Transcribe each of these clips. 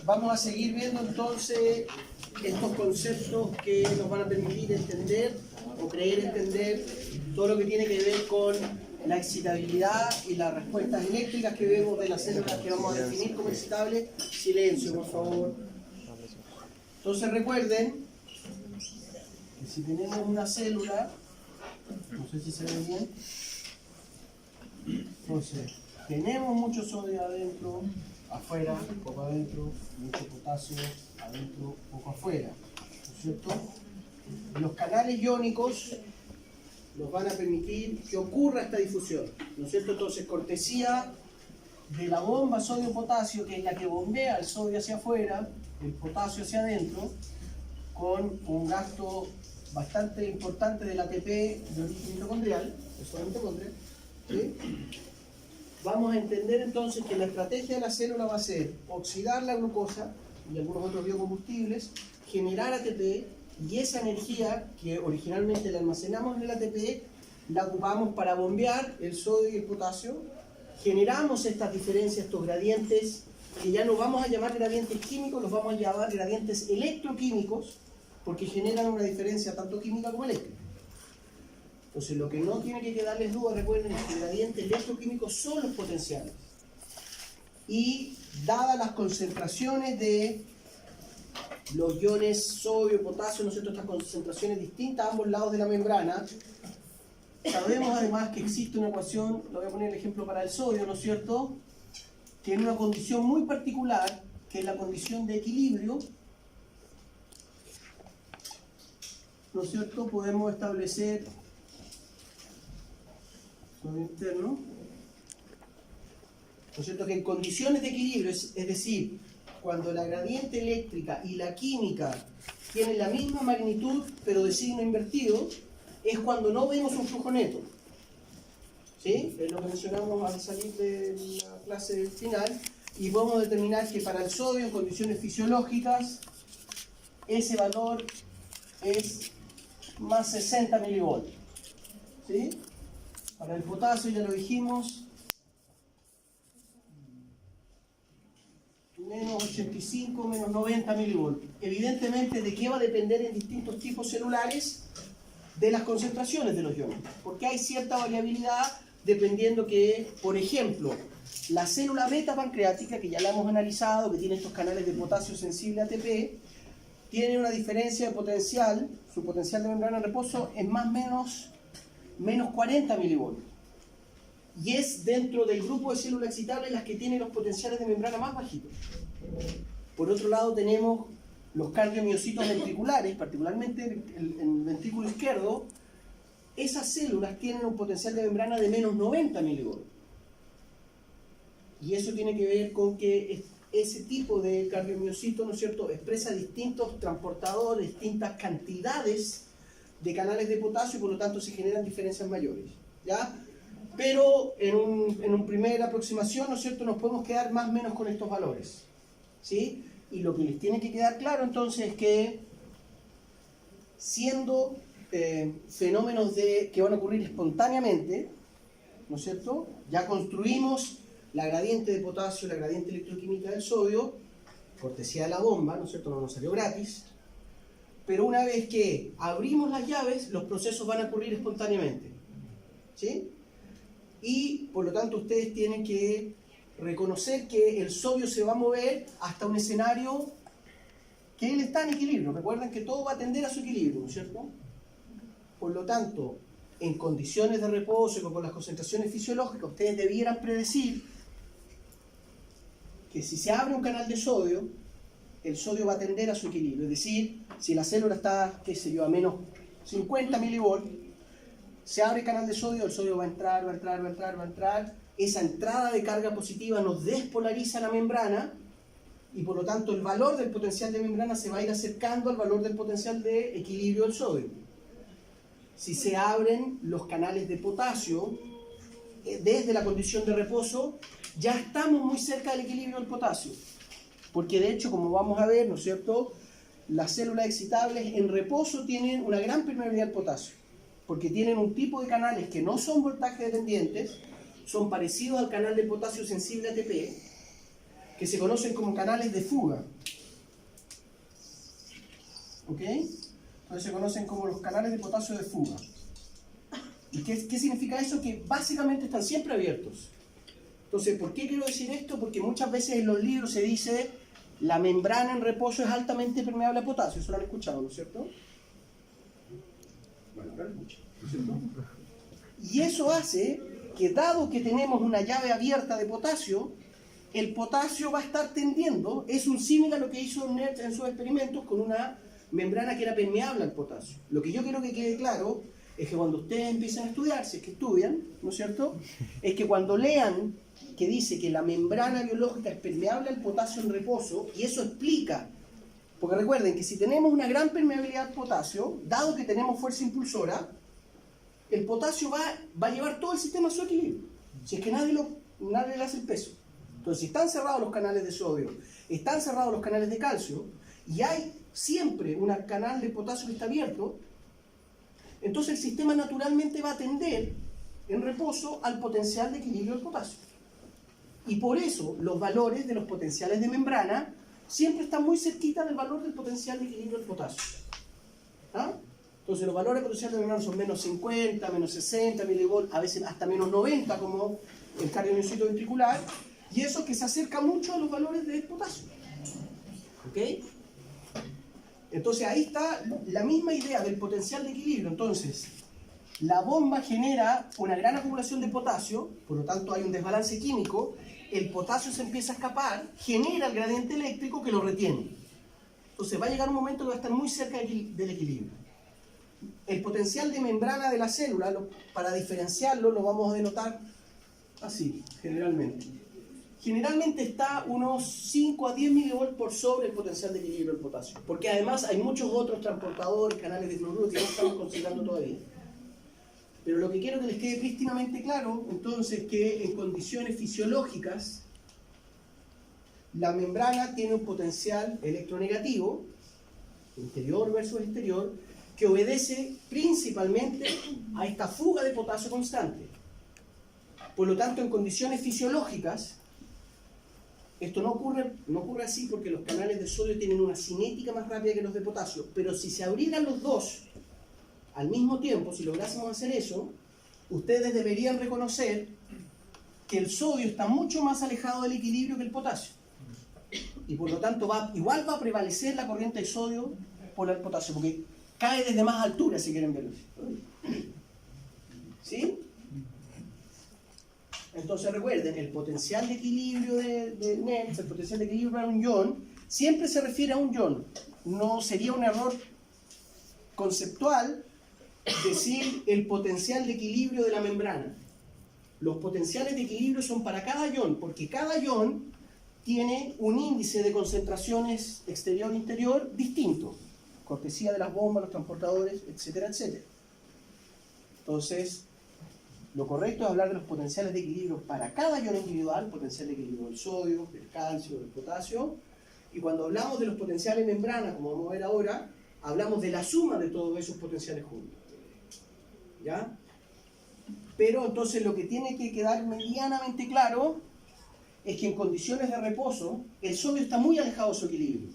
Vamos a seguir viendo entonces estos conceptos que nos van a permitir entender o creer entender todo lo que tiene que ver con la excitabilidad y las respuestas eléctricas que vemos de las células que vamos a definir como excitables. Silencio, por favor. Entonces recuerden que si tenemos una célula, no sé si se ve bien, entonces tenemos mucho sodio adentro, afuera, poco adentro, mucho potasio adentro, poco afuera, ¿no es cierto? Los canales iónicos nos van a permitir que ocurra esta difusión, ¿no es cierto? Entonces, cortesía de la bomba sodio-potasio, que es la que bombea el sodio hacia afuera, el potasio hacia adentro, con un gasto bastante importante del ATP de origen mitocondrial, ¿sí? Vamos a entender entonces que la estrategia de la célula va a ser oxidar la glucosa y algunos otros biocombustibles, generar ATP, y esa energía que originalmente la almacenamos en el ATP la ocupamos para bombear el sodio y el potasio. Generamos estas diferencias, estos gradientes, que ya no vamos a llamar gradientes químicos, los vamos a llamar gradientes electroquímicos, porque generan una diferencia tanto química como eléctrica. Entonces, lo que no tiene que quedarles duda, recuerden, es que el gradiente electroquímico son los potenciales. Y dadas las concentraciones de los iones sodio, potasio, ¿no es cierto?, estas concentraciones distintas a ambos lados de la membrana, sabemos además que existe una ecuación, lo voy a poner el ejemplo para el sodio, ¿no es cierto?, que en una condición muy particular, que es la condición de equilibrio, ¿no es cierto?, podemos establecer sodio interno, ¿no es cierto?, que en condiciones de equilibrio, es decir, cuando la gradiente eléctrica y la química tienen la misma magnitud, pero de signo invertido, es cuando no vemos un flujo neto. ¿Sí? Es lo que mencionamos al salir de la clase final, y podemos determinar que para el sodio, en condiciones fisiológicas, ese valor es más 60 milivoltios. ¿Sí? Para el potasio, ya lo dijimos, menos 85, menos 90 milivoltios. Evidentemente, ¿de qué va a depender en distintos tipos celulares? De las concentraciones de los iones, porque hay cierta variabilidad dependiendo que, por ejemplo, la célula beta pancreática, que ya la hemos analizado, que tiene estos canales de potasio sensible ATP, tiene una diferencia de potencial, su potencial de membrana en reposo es más o menos 40 milivoltios. Y es dentro del grupo de células excitables las que tienen los potenciales de membrana más bajitos. Por otro lado tenemos los cardiomiocitos ventriculares, particularmente en el ventrículo izquierdo. Esas células tienen un potencial de membrana de menos 90 milivoltios. Y eso tiene que ver con que ese tipo de cardiomiocito, ¿no es cierto?, expresa distintos transportadores, distintas cantidades de canales de potasio, y por lo tanto se generan diferencias mayores, ¿ya? Pero en una primera aproximación, ¿no es cierto?, nos podemos quedar más o menos con estos valores, ¿sí? Y lo que les tiene que quedar claro entonces es que, siendo fenómenos que van a ocurrir espontáneamente, ¿no es cierto?, ya construimos la gradiente de potasio, la gradiente electroquímica del sodio, cortesía de la bomba, ¿no es cierto?, no nos salió gratis, pero una vez que abrimos las llaves, los procesos van a ocurrir espontáneamente, ¿sí? Y por lo tanto ustedes tienen que reconocer que el sodio se va a mover hasta un escenario que él está en equilibrio. Recuerden que todo va a tender a su equilibrio, ¿no es cierto? Por lo tanto, en condiciones de reposo y con las concentraciones fisiológicas, ustedes debieran predecir que si se abre un canal de sodio, el sodio va a tender a su equilibrio. Es decir, si la célula está, qué sé yo, a menos 50 milivoltios, se abre el canal de sodio, el sodio va a entrar, va a entrar, va a entrar, va a entrar. Esa entrada de carga positiva nos despolariza la membrana, y por lo tanto el valor del potencial de membrana se va a ir acercando al valor del potencial de equilibrio del sodio. Si se abren los canales de potasio, desde la condición de reposo, ya estamos muy cerca del equilibrio del potasio. Porque de hecho, como vamos a ver, ¿no es cierto?, las células excitables en reposo tienen una gran permeabilidad al potasio, porque tienen un tipo de canales que no son voltaje dependientes, son parecidos al canal de potasio sensible ATP, que se conocen como canales de fuga. ¿Ok? Entonces se conocen como los canales de potasio de fuga. ¿Y qué significa eso? Que básicamente están siempre abiertos. Entonces, ¿por qué quiero decir esto? Porque muchas veces en los libros se dice la membrana en reposo es altamente permeable a potasio. Eso lo han escuchado, ¿no es cierto? Bueno, ahora lo escuchan, ¿no es cierto? Y eso hace que, dado que tenemos una llave abierta de potasio, el potasio va a estar tendiendo, es un símil a lo que hizo Nertz en sus experimentos con una membrana que era permeable al potasio. Lo que yo quiero que quede claro es que cuando ustedes empiecen a estudiar, si es que estudian, ¿no es cierto?, es que cuando lean que dice que la membrana biológica es permeable al potasio en reposo, y eso explica, porque recuerden que si tenemos una gran permeabilidad al potasio, dado que tenemos fuerza impulsora, el potasio va a llevar todo el sistema a su equilibrio, si es que nadie le hace el peso. Entonces, si están cerrados los canales de sodio, están cerrados los canales de calcio, y hay siempre un canal de potasio que está abierto, entonces el sistema naturalmente va a tender en reposo al potencial de equilibrio del potasio. Y por eso los valores de los potenciales de membrana siempre están muy cerquita del valor del potencial de equilibrio del potasio. ¿Ah? Entonces los valores de potencial de membrana son menos 50, menos 60 milivolts, a veces hasta menos 90 como el cardiomiocito ventricular, y eso que se acerca mucho a los valores de potasio. ¿Ok? Entonces ahí está la misma idea del potencial de equilibrio. Entonces, la bomba genera una gran acumulación de potasio, por lo tanto hay un desbalance químico, el potasio se empieza a escapar, genera el gradiente eléctrico que lo retiene. Entonces va a llegar un momento que va a estar muy cerca del equilibrio. El potencial de membrana de la célula, para diferenciarlo, lo vamos a denotar así, generalmente. Generalmente está unos 5 a 10 milivolts por sobre el potencial de equilibrio del potasio, porque además hay muchos otros transportadores, canales de cloruro que no estamos considerando todavía. Pero lo que quiero que les quede prístinamente claro, entonces, que en condiciones fisiológicas, la membrana tiene un potencial electronegativo, interior versus exterior, que obedece principalmente a esta fuga de potasio constante. Por lo tanto, en condiciones fisiológicas, esto no ocurre así porque los canales de sodio tienen una cinética más rápida que los de potasio, pero si se abrieran los dos al mismo tiempo, si lográsemos hacer eso, ustedes deberían reconocer que el sodio está mucho más alejado del equilibrio que el potasio. Y por lo tanto igual va a prevalecer la corriente de sodio por el potasio, porque cae desde más altura, si quieren verlo. ¿Sí? Entonces recuerden, el potencial de equilibrio de Nertz, el potencial de equilibrio para un ion, siempre se refiere a un ion. No sería un error conceptual decir el potencial de equilibrio de la membrana. Los potenciales de equilibrio son para cada ion, porque cada ion tiene un índice de concentraciones exterior-interior distinto, cortesía de las bombas, los transportadores, etcétera, etcétera. Entonces, lo correcto es hablar de los potenciales de equilibrio para cada ion individual, potencial de equilibrio del sodio, del calcio, del potasio, y cuando hablamos de los potenciales de membrana, como vamos a ver ahora, hablamos de la suma de todos esos potenciales juntos. ¿Ya? Pero entonces lo que tiene que quedar medianamente claro es que en condiciones de reposo el sodio está muy alejado de su equilibrio.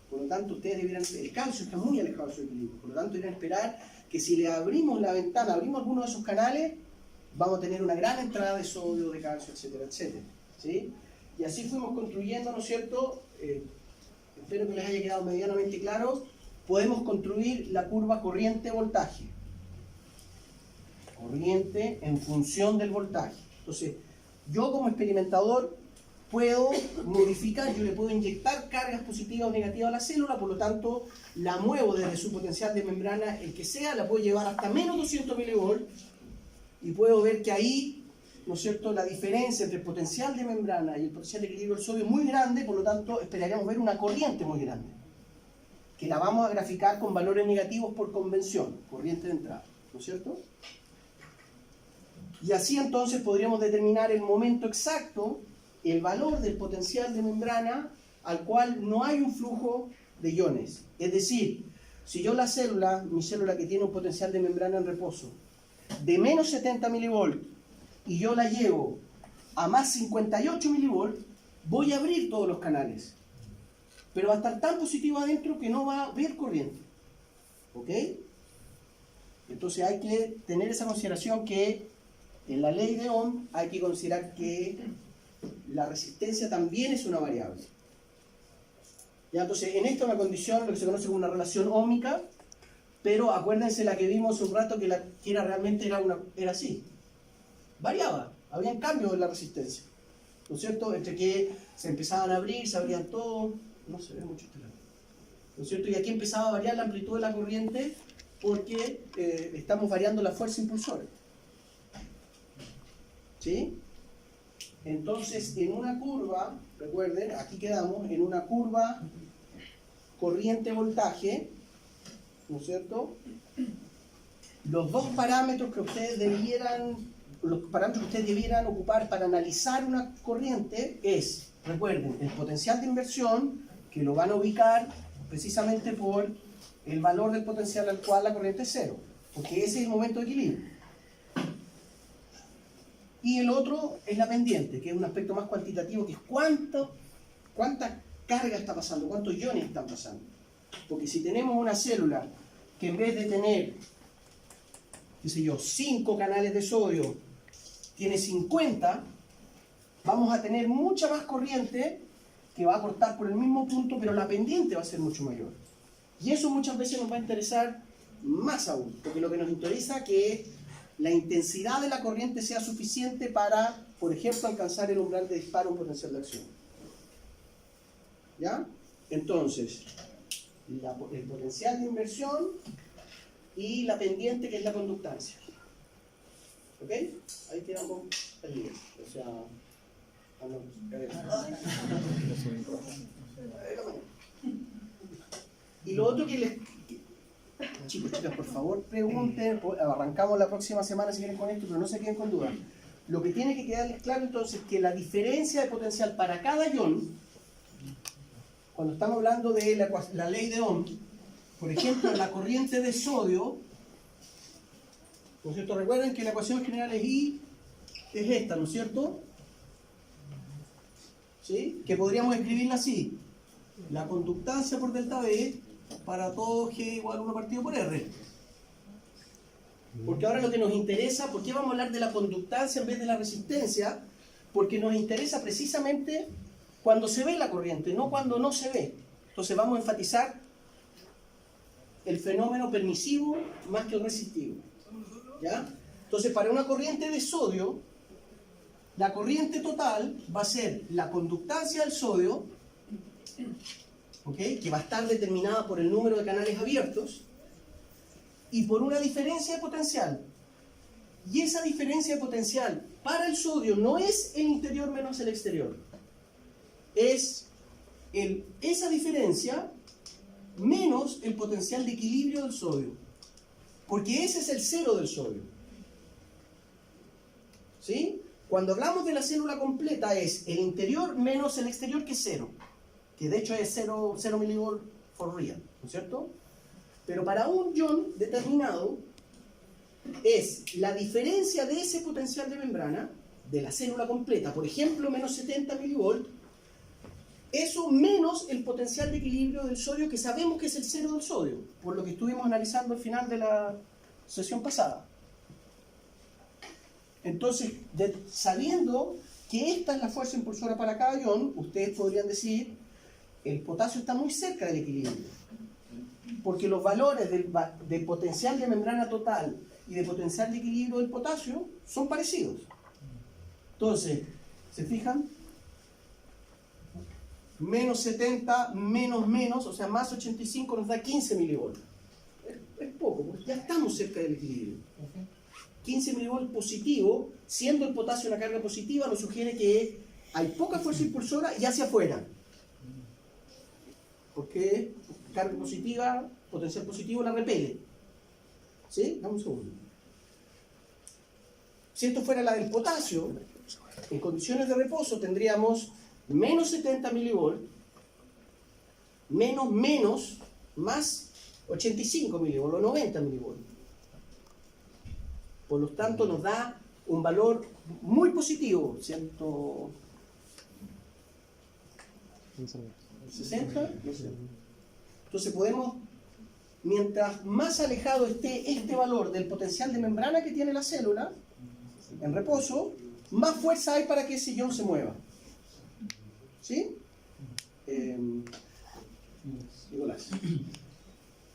Por lo tanto, el calcio está muy alejado de su equilibrio. Por lo tanto, deberían esperar que si le abrimos la ventana, abrimos alguno de esos canales, vamos a tener una gran entrada de sodio, de calcio, etcétera, etcétera. ¿Sí? Y así fuimos construyendo, ¿no es cierto? Espero que les haya quedado medianamente claro. Podemos construir la curva corriente-voltaje. Corriente en función del voltaje. Entonces, yo como experimentador puedo modificar, yo le puedo inyectar cargas positivas o negativas a la célula, por lo tanto la muevo desde su potencial de membrana, el que sea, la puedo llevar hasta menos 200 milivolts y puedo ver que ahí, ¿no es cierto?, la diferencia entre el potencial de membrana y el potencial de equilibrio del sodio es muy grande, por lo tanto esperaríamos ver una corriente muy grande, que la vamos a graficar con valores negativos por convención, corriente de entrada, ¿no es cierto? Y así entonces podríamos determinar el momento exacto, el valor del potencial de membrana al cual no hay un flujo de iones. Es decir, si yo mi célula que tiene un potencial de membrana en reposo de menos 70 milivolts y yo la llevo a más 58 milivolts, voy a abrir todos los canales, pero va a estar tan positivo adentro que no va a haber corriente. ¿Ok? Entonces hay que tener esa consideración que en la ley de Ohm hay que considerar que la resistencia también es una variable. ¿Ya? Entonces en esta una condición, lo que se conoce como una relación óhmica, pero acuérdense la que vimos un rato que era realmente era así. Variaba, había cambios en la resistencia. ¿No es cierto? Entre que se empezaban a abrir, se abrían todo, no se ve mucho este lado. ¿No es cierto? Y aquí empezaba a variar la amplitud de la corriente porque estamos variando la fuerza impulsora. ¿Sí? Entonces, en una curva, recuerden, aquí quedamos, en una curva corriente-voltaje, ¿no es cierto? Los parámetros que ustedes debieran ocupar para analizar una corriente es, recuerden, el potencial de inversión, que lo van a ubicar precisamente por el valor del potencial al cual la corriente es cero, porque ese es el momento de equilibrio. Y el otro es la pendiente, que es un aspecto más cuantitativo, que es cuánta carga está pasando, cuántos iones están pasando. Porque si tenemos una célula que en vez de tener, qué sé yo, 5 canales de sodio, tiene 50, vamos a tener mucha más corriente que va a cortar por el mismo punto, pero la pendiente va a ser mucho mayor. Y eso muchas veces nos va a interesar más aún, porque lo que nos interesa es que la intensidad de la corriente sea suficiente para, por ejemplo, alcanzar el umbral de disparo en potencial de acción. ¿Ya? Entonces, el potencial de inversión y la pendiente, que es la conductancia. ¿Ok? Ahí quedamos allí. O sea, y lo otro que les... Chicos, chicas, por favor, pregunten. Arrancamos la próxima semana si quieren con esto, pero no se queden con dudas. Lo que tiene que quedarles claro entonces es que la diferencia de potencial para cada ion, cuando estamos hablando de la ley de Ohm, por ejemplo, la corriente de sodio, ¿no es cierto? Recuerden que la ecuación general es I, es esta, ¿no es cierto? ¿Sí? Que podríamos escribirla así: la conductancia por delta B para todo G igual a 1 partido por R. Porque ahora lo que nos interesa, ¿por qué vamos a hablar de la conductancia en vez de la resistencia? Porque nos interesa precisamente cuando se ve la corriente, no cuando no se ve. Entonces vamos a enfatizar el fenómeno permisivo más que el resistivo. ¿Ya? Entonces, para una corriente de sodio, la corriente total va a ser la conductancia del sodio, ¿okay? Que va a estar determinada por el número de canales abiertos y por una diferencia de potencial. Y esa diferencia de potencial para el sodio no es el interior menos el exterior. Es esa diferencia menos el potencial de equilibrio del sodio. Porque ese es el cero del sodio. ¿Sí? Cuando hablamos de la célula completa es el interior menos el exterior, que es cero. Que de hecho es 0 milivolt for real, ¿no es cierto? Pero para un ion determinado es la diferencia de ese potencial de membrana de la célula completa, por ejemplo, menos 70 milivolt, eso menos el potencial de equilibrio del sodio, que sabemos que es el cero del sodio, por lo que estuvimos analizando al final de la sesión pasada. Entonces, sabiendo que esta es la fuerza impulsora para cada ion, ustedes podrían decir, el potasio está muy cerca del equilibrio, porque los valores del potencial de membrana total y de potencial de equilibrio del potasio son parecidos. Entonces, ¿se fijan? Menos 70, menos, o sea, más 85 nos da 15 milivolts. Es poco, porque ya estamos cerca del equilibrio. 15 milivolts positivo, siendo el potasio una carga positiva, nos sugiere que hay poca fuerza impulsora y hacia afuera. Porque carga positiva, potencial positivo la repele. ¿Sí? Dame un segundo. Si esto fuera la del potasio, en condiciones de reposo tendríamos menos 70 milivolts, menos, más 85 milivolts o 90 milivolts. Por lo tanto, nos da un valor muy positivo, 60, no sé. Entonces podemos, mientras más alejado esté este valor del potencial de membrana que tiene la célula en reposo, más fuerza hay para que ese ion se mueva. ¿Sí? Nicolás.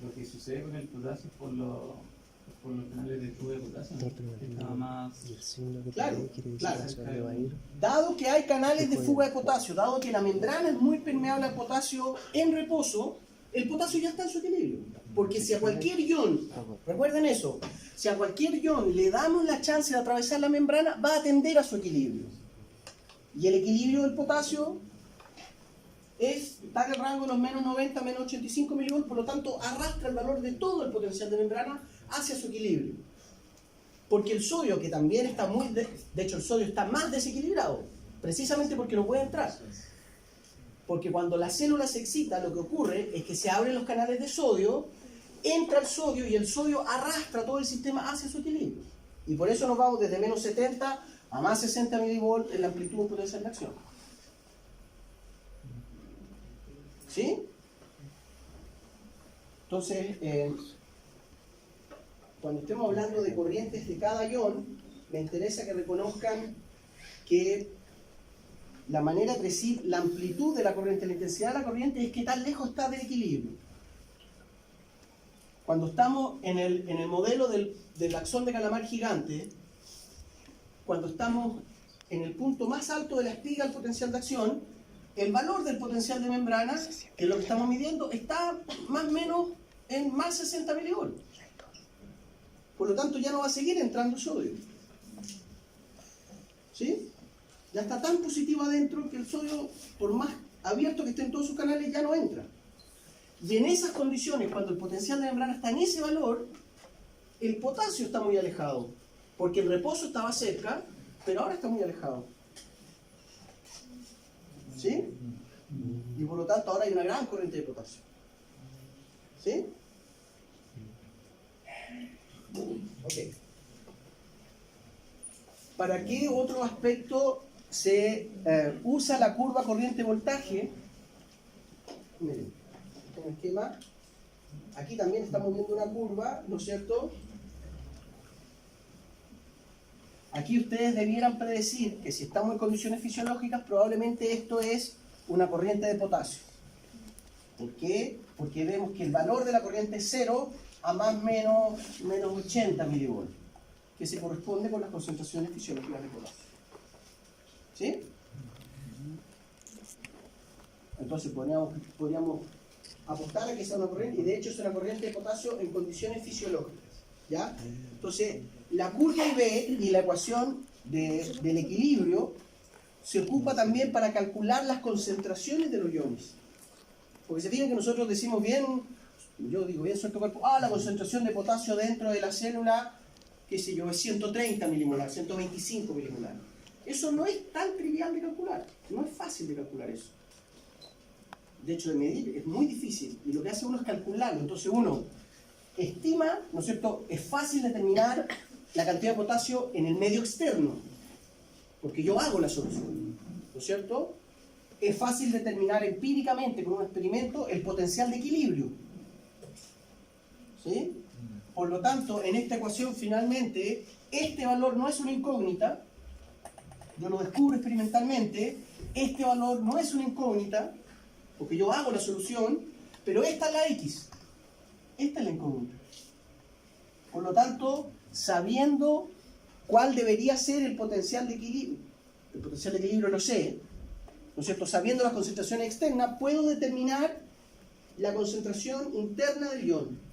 Lo que sucede con el potasio por los canales de fuga de potasio, estaba más... Claro, claro. Dado que hay canales de fuga de potasio, dado que la membrana es muy permeable al potasio en reposo, el potasio ya está en su equilibrio. Porque si a cualquier ion, recuerden eso, si a cualquier ion le damos la chance de atravesar la membrana, va a tender a su equilibrio. Y el equilibrio del potasio está en el rango de los menos 90, menos 85 milivolts, por lo tanto arrastra el valor de todo el potencial de membrana hacia su equilibrio. Porque el sodio, que también está de hecho el sodio está más desequilibrado, precisamente porque no puede entrar. Porque cuando la célula se excita, lo que ocurre es que se abren los canales de sodio, entra el sodio y el sodio arrastra todo el sistema hacia su equilibrio. Y por eso nos vamos desde menos 70 a más 60 milivolts en la amplitud del potencial de acción. ¿Sí? Entonces, cuando estemos hablando de corrientes de cada ion, me interesa que reconozcan que la manera de decir la amplitud de la corriente, la intensidad de la corriente, es que tan lejos está del equilibrio. Cuando estamos en el modelo del axón de calamar gigante, cuando estamos en el punto más alto de la espiga del potencial de acción, el valor del potencial de membrana, que es lo que estamos midiendo, está más o menos en más 60 milivolts. Por lo tanto, ya no va a seguir entrando sodio. ¿Sí? Ya está tan positivo adentro que el sodio, por más abierto que esté en todos sus canales, ya no entra. Y en esas condiciones, cuando el potencial de membrana está en ese valor, el potasio está muy alejado. Porque el reposo estaba cerca, pero ahora está muy alejado. ¿Sí? Y por lo tanto ahora hay una gran corriente de potasio. ¿Sí? Ok. ¿Para qué otro aspecto se usa la curva corriente-voltaje? Miren, este es un esquema. Aquí también estamos viendo una curva, ¿no es cierto? Aquí ustedes debieran predecir que si estamos en condiciones fisiológicas, probablemente esto es una corriente de potasio. ¿Por qué? Porque vemos que el valor de la corriente es 0 a más menos 80 milivolts, que se corresponde con las concentraciones fisiológicas de potasio. ¿Sí? Entonces podríamos apostar a que sea una corriente, y de hecho es una corriente de potasio en condiciones fisiológicas. ¿Ya? Entonces, la curva IV y la ecuación del equilibrio se ocupa también para calcular las concentraciones de los iones. Porque se fijan que nosotros decimos bien, yo digo bien suelto cuerpo, la concentración de potasio dentro de la célula, qué sé yo, es 130 milimolar, 125 milimolar. Eso no es tan trivial de calcular, no es fácil de calcular eso. De hecho, de medir es muy difícil, y lo que hace uno es calcularlo. Entonces uno estima, ¿no es cierto?, es fácil determinar la cantidad de potasio en el medio externo, porque yo hago la solución, ¿no es cierto? Es fácil determinar empíricamente con un experimento el potencial de equilibrio. ¿Sí? Por lo tanto, en esta ecuación finalmente, este valor no es una incógnita, yo lo descubro experimentalmente, este valor no es una incógnita, porque yo hago la solución, pero esta es la X, esta es la incógnita. Por lo tanto, sabiendo cuál debería ser el potencial de equilibrio lo sé, ¿no es cierto? Sabiendo las concentraciones externas, puedo determinar la concentración interna del ion.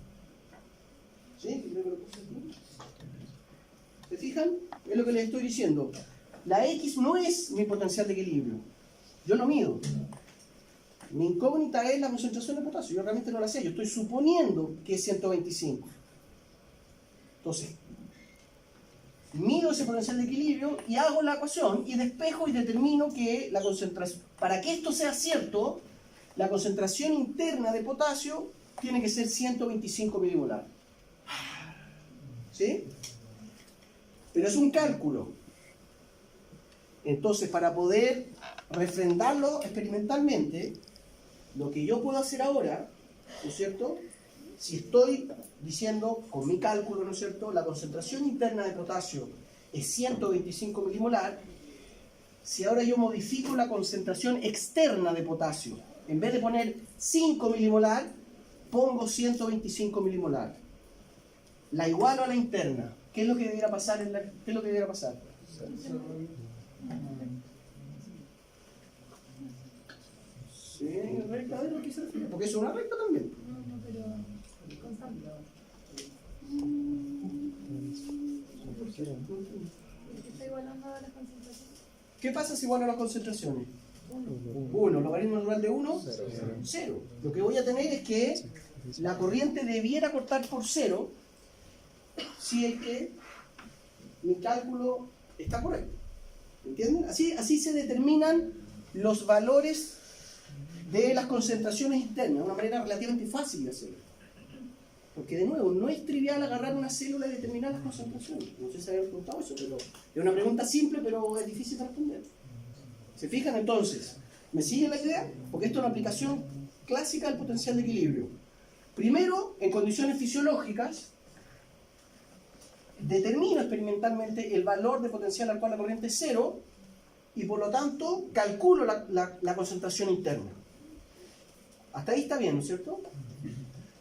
¿Sí? ¿Se fijan? Es lo que les estoy diciendo. La X no es mi potencial de equilibrio. Yo lo mido. Mi incógnita es la concentración de potasio. Yo realmente no la sé. Yo estoy suponiendo que es 125. Entonces, mido ese potencial de equilibrio y hago la ecuación y despejo y determino que la concentración, para que esto sea cierto, la concentración interna de potasio tiene que ser 125 milimolar. ¿Sí? Pero es un cálculo. Entonces, para poder refrendarlo experimentalmente, lo que yo puedo hacer ahora, ¿no es cierto? Si estoy diciendo con mi cálculo, ¿no es cierto?, la concentración interna de potasio es 125 milimolar, si ahora yo modifico la concentración externa de potasio, en vez de poner 5 milimolar, pongo 125 milimolar. La igualo a la interna. ¿Qué es lo que debiera pasar? ¿Qué es lo que debiera pasar? Sí, recta de lo que se refiere, porque es una recta también. No, pero constante. Porque está igualando a las concentraciones. ¿Qué pasa si igualo las concentraciones? 1, logaritmo natural de 1, 0. Lo que voy a tener es que la corriente debiera cortar por 0 si es que mi cálculo está correcto. ¿Entienden? Así se determinan los valores de las concentraciones internas, de una manera relativamente fácil de hacerlo. Porque de nuevo, no es trivial agarrar una célula y determinar las concentraciones. No sé si habían preguntado eso, pero es una pregunta simple, pero es difícil de responder. ¿Se fijan entonces? ¿Me siguen la idea? Porque esto es una aplicación clásica del potencial de equilibrio. Primero, en condiciones fisiológicas, determino experimentalmente el valor de potencial al cual la corriente es 0 y por lo tanto calculo la concentración interna. Hasta ahí está bien, ¿no es cierto?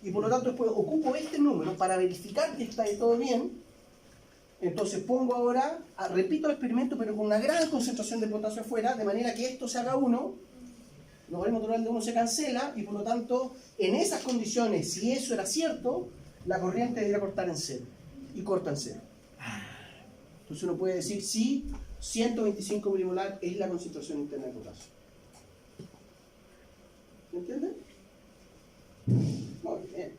Y por lo tanto después ocupo este número para verificar que está todo bien. Entonces pongo ahora, repito el experimento pero con una gran concentración de potasio afuera, de manera que esto se haga 1, el logaritmo natural de 1 se cancela y por lo tanto en esas condiciones, si eso era cierto, la corriente debería cortar en 0. Y corta en 0. Entonces uno puede decir sí, 125 milimolar es la concentración interna de potasio. ¿Me entienden? Muy bien.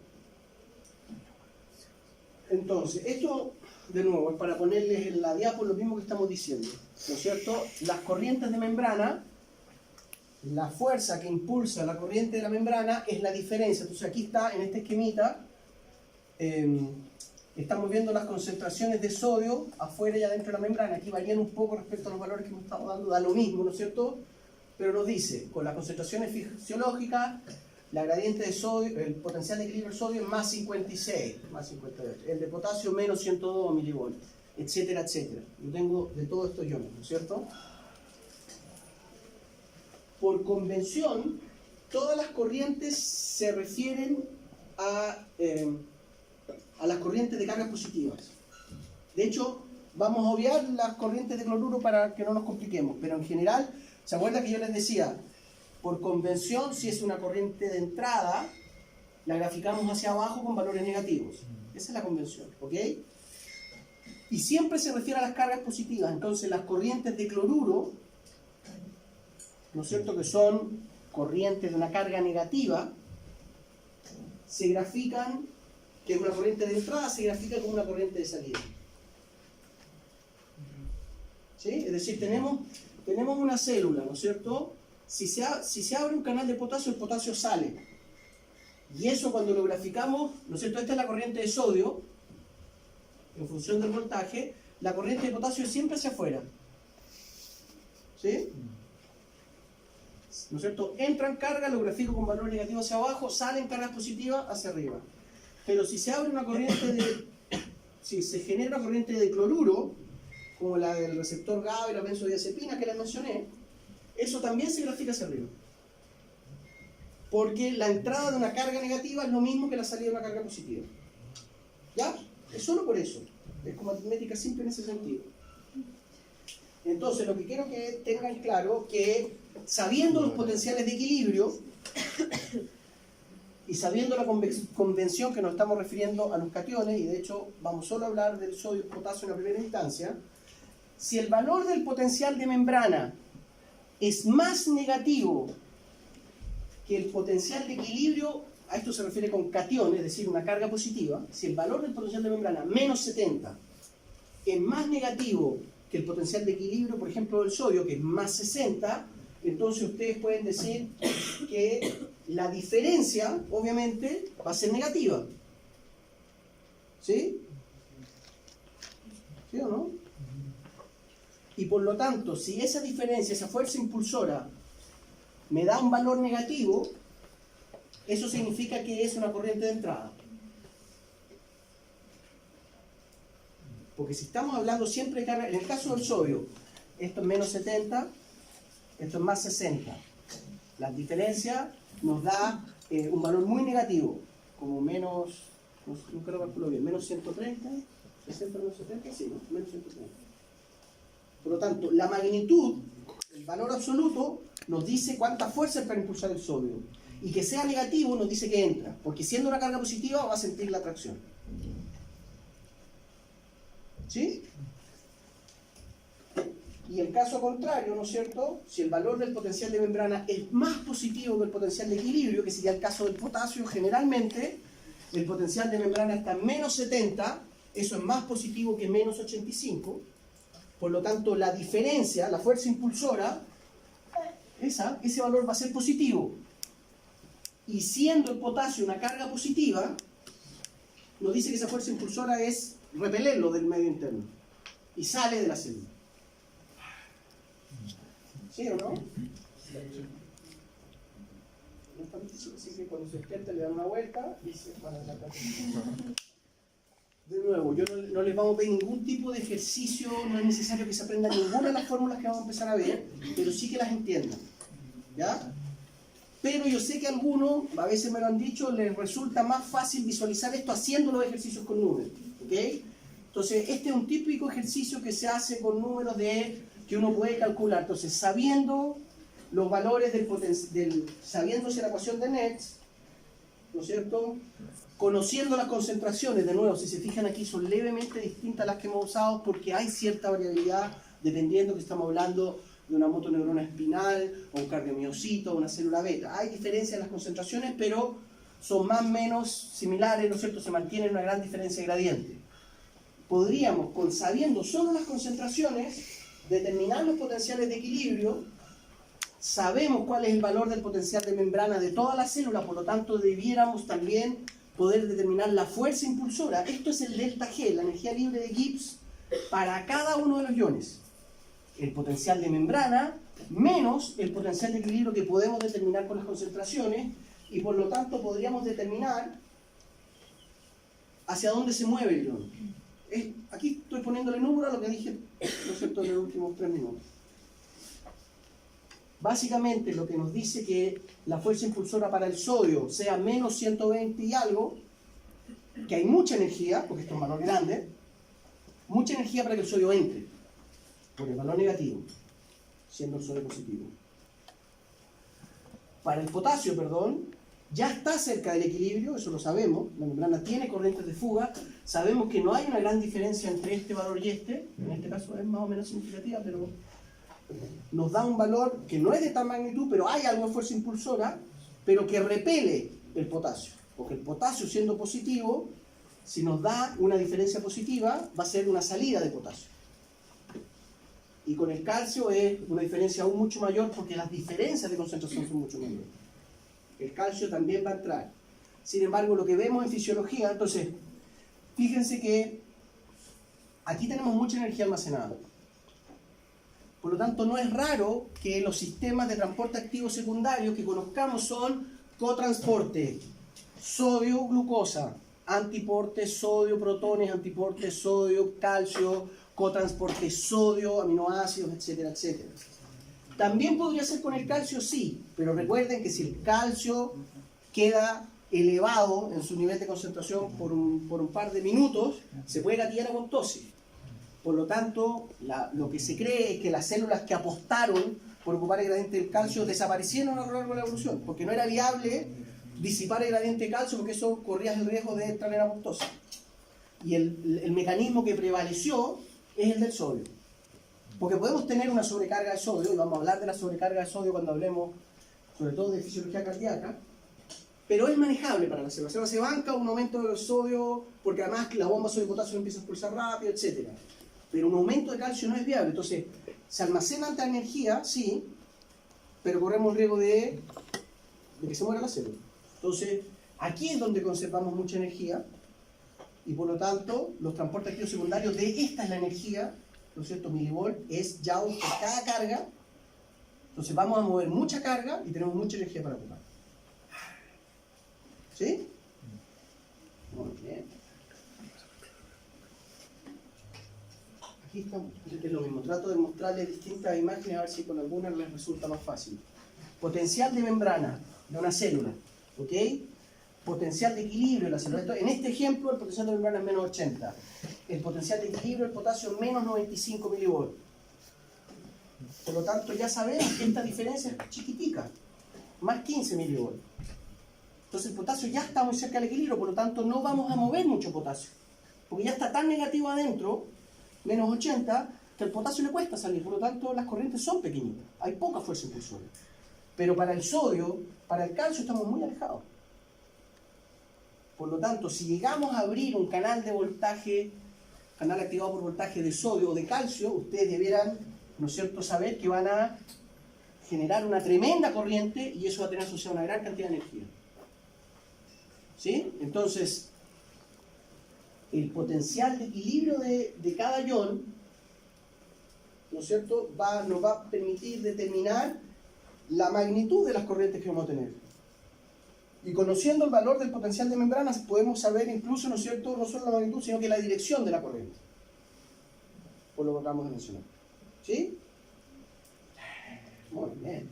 Entonces, esto de nuevo es para ponerles en la diapo lo mismo que estamos diciendo, ¿no es cierto? Las corrientes de membrana, la fuerza que impulsa la corriente de la membrana es la diferencia. Entonces aquí está, en este esquemita, estamos viendo las concentraciones de sodio afuera y adentro de la membrana. Aquí varían un poco respecto a los valores que hemos estado dando, da lo mismo, ¿no es cierto? Pero nos dice, con las concentraciones fisiológicas, la gradiente de sodio, el potencial de equilibrio del sodio es más 56, más 58. El de potasio menos 102 milivoltios, etcétera, etcétera. Yo tengo de todos estos iones, ¿no es cierto? Por convención, todas las corrientes se refieren a las corrientes de cargas positivas. De hecho, vamos a obviar las corrientes de cloruro para que no nos compliquemos, pero en general, ¿se acuerdan que yo les decía? Por convención, si es una corriente de entrada, la graficamos hacia abajo con valores negativos. Esa es la convención, ¿ok? Y siempre se refiere a las cargas positivas. Entonces, las corrientes de cloruro, ¿no es cierto?, que son corrientes de una carga negativa, se grafican, que es una corriente de entrada, se grafica como una corriente de salida. ¿Sí? Es decir, tenemos una célula, ¿no es cierto? Si se abre un canal de potasio, el potasio sale. Y eso cuando lo graficamos, ¿no es cierto? Esta es la corriente de sodio, en función del voltaje, la corriente de potasio es siempre hacia afuera. ¿Sí? ¿No es cierto? Entran cargas, lo grafico con valor negativo hacia abajo, salen cargas positivas hacia arriba. Pero si se abre una corriente si se genera una corriente de cloruro, como la del receptor GABA y la benzodiazepina que les mencioné, eso también se grafica hacia arriba. Porque la entrada de una carga negativa es lo mismo que la salida de una carga positiva. ¿Ya? Es solo por eso. Es como aritmética simple en ese sentido. Entonces, lo que quiero que tengan claro que sabiendo los potenciales de equilibrio y sabiendo la convención que nos estamos refiriendo a los cationes, y de hecho vamos solo a hablar del sodio y potasio en la primera instancia, si el valor del potencial de membrana es más negativo que el potencial de equilibrio, a esto se refiere con cation, es decir, una carga positiva, si el valor del potencial de membrana, menos 70, es más negativo que el potencial de equilibrio, por ejemplo, del sodio, que es más 60, entonces ustedes pueden decir que la diferencia, obviamente, va a ser negativa. ¿Sí? ¿Sí o no? Y por lo tanto, si esa diferencia, esa fuerza impulsora, me da un valor negativo, eso significa que es una corriente de entrada. Porque si estamos hablando siempre de carga, en el caso del sodio, esto es menos 70, esto es más 60. La diferencia nos da un valor muy negativo, como menos, nunca lo calculo bien, menos 130, 60 menos 70, sí, ¿no? Menos 130. Por lo tanto, la magnitud, el valor absoluto, nos dice cuánta fuerza es para impulsar el sodio. Y que sea negativo nos dice que entra, porque siendo una carga positiva va a sentir la atracción. ¿Sí? Y el caso contrario, ¿no es cierto? Si el valor del potencial de membrana es más positivo que el potencial de equilibrio, que sería el caso del potasio, generalmente el potencial de membrana está en menos 70, eso es más positivo que menos 85, por lo tanto la diferencia, la fuerza impulsora, ese valor va a ser positivo. Y siendo el potasio una carga positiva, nos dice que esa fuerza impulsora es repelerlo del medio interno y sale de la célula. ¿Sí o no? Así que cuando se despierta le dan una vuelta y se van a sacar. De nuevo, yo no les vamos a pedir ningún tipo de ejercicio, no es necesario que se aprendan ninguna de las fórmulas que vamos a empezar a ver, pero sí que las entiendan. ¿Ya? Pero yo sé que a algunos, a veces me lo han dicho, les resulta más fácil visualizar esto haciendo los ejercicios con números. ¿Ok? Entonces, este es un típico ejercicio que se hace con números que uno puede calcular. Entonces, sabiendo los valores sabiéndose la ecuación de Nernst, ¿no es cierto? Conociendo las concentraciones, de nuevo, si se fijan aquí, son levemente distintas a las que hemos usado porque hay cierta variabilidad dependiendo que estamos hablando de una motoneurona espinal, o un cardiomiocito, o una célula beta. Hay diferencias en las concentraciones, pero son más o menos similares, ¿no es cierto? Se mantiene una gran diferencia de gradiente. Podríamos, sabiendo solo las concentraciones, determinar los potenciales de equilibrio. Sabemos cuál es el valor del potencial de membrana de toda la célula, por lo tanto debiéramos también poder determinar la fuerza impulsora. Esto es el delta G, la energía libre de Gibbs, para cada uno de los iones. El potencial de membrana menos el potencial de equilibrio que podemos determinar con las concentraciones, y por lo tanto podríamos determinar hacia dónde se mueve el ion. Aquí estoy poniéndole número a lo que dije, ¿no es cierto?, en los últimos 3 minutos. Básicamente lo que nos dice que la fuerza impulsora para el sodio sea menos 120 y algo, que hay mucha energía, porque esto es un valor grande, mucha energía para que el sodio entre, por el valor negativo, siendo el sodio positivo. Para el potasio, ya está cerca del equilibrio, eso lo sabemos, la membrana tiene corrientes de fuga, sabemos que no hay una gran diferencia entre este valor y en este caso es más o menos significativa, pero nos da un valor que no es de tal magnitud, pero hay algo de fuerza impulsora, pero que repele el potasio, porque el potasio siendo positivo, si nos da una diferencia positiva, va a ser una salida de potasio. Y con el calcio es una diferencia aún mucho mayor porque las diferencias de concentración son mucho mayores. El calcio también va a entrar. Sin embargo, lo que vemos en fisiología, entonces, fíjense que aquí tenemos mucha energía almacenada. Por lo tanto, no es raro que los sistemas de transporte activo secundario que conozcamos son cotransporte, sodio-glucosa, antiporte, sodio, protones, antiporte, sodio, calcio, cotransporte, sodio, aminoácidos, etcétera, etcétera. También podría ser con el calcio, sí, pero recuerden que si el calcio queda elevado en su nivel de concentración por un par de minutos, se puede gatillar apoptosis. Por lo tanto, lo que se cree es que las células que apostaron por ocupar el gradiente del calcio desaparecieron a lo largo de la evolución, porque no era viable disipar el gradiente de calcio porque eso corría el riesgo de entrar en apoptosis. Y el mecanismo que prevaleció es el del sodio. Porque podemos tener una sobrecarga de sodio, y vamos a hablar de la sobrecarga de sodio cuando hablemos sobre todo de fisiología cardíaca, pero es manejable para la célula. La célula se banca un aumento del sodio, porque además la bomba sodio-potasio empieza a expulsar rápido, etc. Pero un aumento de calcio no es viable. Entonces, se almacena alta energía, sí, pero corremos el riesgo de que se muera la célula. Entonces, aquí es donde conservamos mucha energía, y por lo tanto, los transportes activos secundarios de esta es la energía, ¿no es cierto? Milivolt es Joule por cada carga. Entonces vamos a mover mucha carga y tenemos mucha energía para ocupar. ¿Sí? Muy bien. Aquí está, es lo mismo. Trato de mostrarles distintas imágenes a ver si con alguna les resulta más fácil. Potencial de membrana de una célula. ¿Ok? Potencial de equilibrio de la célula. En este ejemplo, el potencial de membrana es menos 80. El potencial de equilibrio del potasio es menos 95 milivolts. Por lo tanto, ya sabemos que esta diferencia es chiquitica. Más 15 milivolts. Entonces el potasio ya está muy cerca del equilibrio, por lo tanto no vamos a mover mucho potasio. Porque ya está tan negativo adentro, menos 80, que al potasio le cuesta salir, por lo tanto las corrientes son pequeñitas. Hay poca fuerza impulsora. Pero para el sodio, para el calcio estamos muy alejados. Por lo tanto, si llegamos a abrir un canal de voltaje, canal activado por voltaje de sodio o de calcio, ustedes debieran, ¿no es cierto?, saber que van a generar una tremenda corriente y eso va a tener asociado una gran cantidad de energía. ¿Sí? Entonces, el potencial de equilibrio de cada ion, ¿no es cierto?, nos va a permitir determinar la magnitud de las corrientes que vamos a tener. Y conociendo el valor del potencial de membranas podemos saber incluso, ¿no es cierto?, no solo la magnitud, sino que la dirección de la corriente. Por lo que acabamos de mencionar. ¿Sí? Muy bien.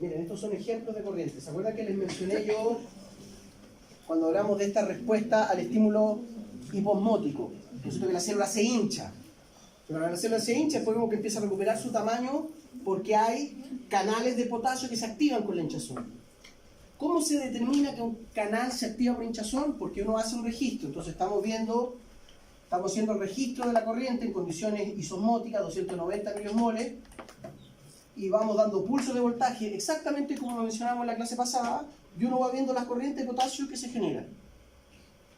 Miren, estos son ejemplos de corrientes. ¿Se acuerdan que les mencioné yo cuando hablamos de esta respuesta al estímulo hiposmótico? Resulta que la célula se hincha. Pero la célula se hincha, después vemos que empieza a recuperar su tamaño porque hay canales de potasio que se activan con la hinchazón. ¿Cómo se determina que un canal se activa por hinchazón? Porque uno hace un registro. Entonces estamos haciendo el registro de la corriente en condiciones isosmóticas, 290 milimoles, y vamos dando pulsos de voltaje, exactamente como lo mencionamos en la clase pasada, y uno va viendo las corrientes de potasio que se generan.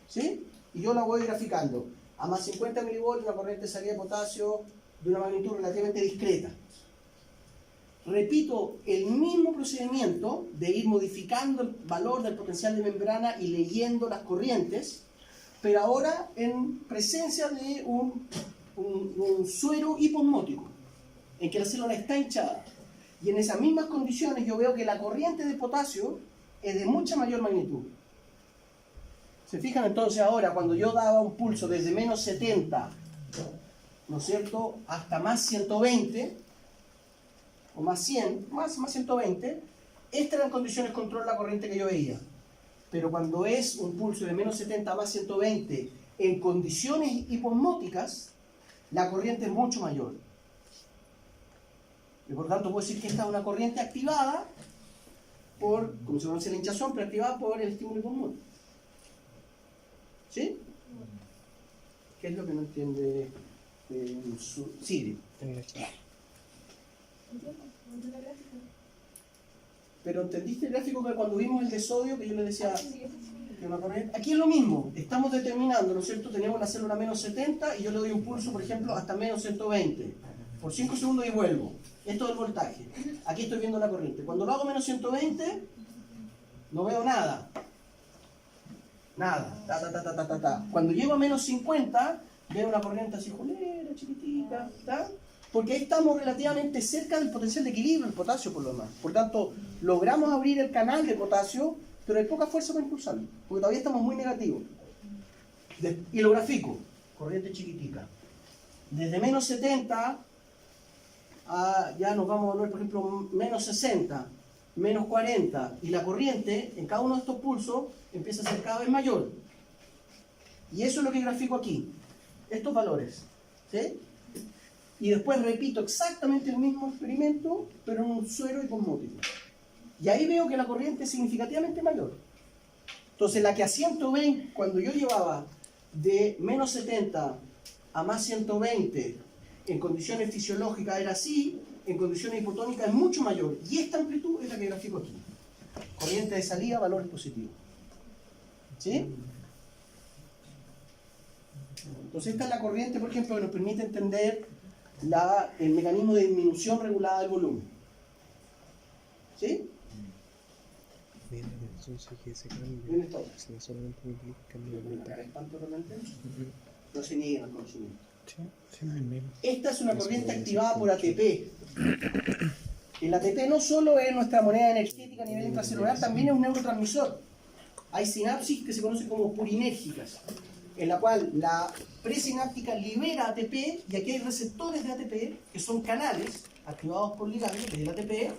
¿Sí? Y yo la voy graficando. A más 50 milivolts, una corriente de salida de potasio de una magnitud relativamente discreta. Repito el mismo procedimiento de ir modificando el valor del potencial de membrana y leyendo las corrientes, pero ahora en presencia de un suero hiposmótico, en que la célula está hinchada. Y en esas mismas condiciones yo veo que la corriente de potasio es de mucha mayor magnitud. ¿Se fijan entonces ahora cuando yo daba un pulso desde menos 70, ¿no es cierto?, hasta más 120, o más 100, más 120, estas eran condiciones de control de la corriente que yo veía. Pero cuando es un pulso de menos 70 a más 120 en condiciones hiposmóticas, la corriente es mucho mayor. Y por lo tanto puedo decir que esta es una corriente activada por, como se conoce la hinchazón, pero activada por el estímulo hiposmótico. ¿Sí? ¿Qué es lo que no entiende Sigrid? Pero ¿entendiste el gráfico que cuando vimos el de sodio, que yo les decía que una corriente? Aquí es lo mismo, estamos determinando, ¿no es cierto? Tenemos la célula menos 70 y yo le doy un pulso, por ejemplo, hasta menos 120. Por 5 segundos y vuelvo. Esto es el voltaje. Aquí estoy viendo la corriente. Cuando lo hago menos 120, no veo nada. Nada. Cuando llego a menos 50, veo una corriente así, jolera, chiquitita, ¿tá? Porque ahí estamos relativamente cerca del potencial de equilibrio del potasio, por lo demás. Por tanto, logramos abrir el canal de potasio, pero hay poca fuerza para impulsarlo, porque todavía estamos muy negativos. Y lo grafico, corriente chiquitica. Desde menos 70 ya nos vamos a volver, por ejemplo, menos 60, menos 40, y la corriente en cada uno de estos pulsos empieza a ser cada vez mayor. Y eso es lo que grafico aquí, estos valores. ¿Sí? Y después repito exactamente el mismo experimento, pero en un suero hiposmótico. Y ahí veo que la corriente es significativamente mayor. Entonces la que a 120, cuando yo llevaba de menos 70 a más 120, en condiciones fisiológicas era así, en condiciones hipotónicas es mucho mayor. Y esta amplitud es la que grafico aquí. Corriente de salida, valores positivos. ¿Sí? Entonces esta es la corriente, por ejemplo, que nos permite entender el mecanismo de disminución regulada del volumen. ¿Sí? Bien, entonces que se cambia. Bien, esto. Si no solamente me cambia de vuelta. ¿Tanto realmente? no se nieguen al conocimiento. Sí, sí, no es el mismo. Esta es una corriente activada por ATP. El ATP no solo es nuestra moneda energética a nivel intracelular, también es un neurotransmisor. Hay sinapsis que se conocen como purinérgicas, en la cual la presináptica libera ATP, y aquí hay receptores de ATP, que son canales activados por ligandos del ATP,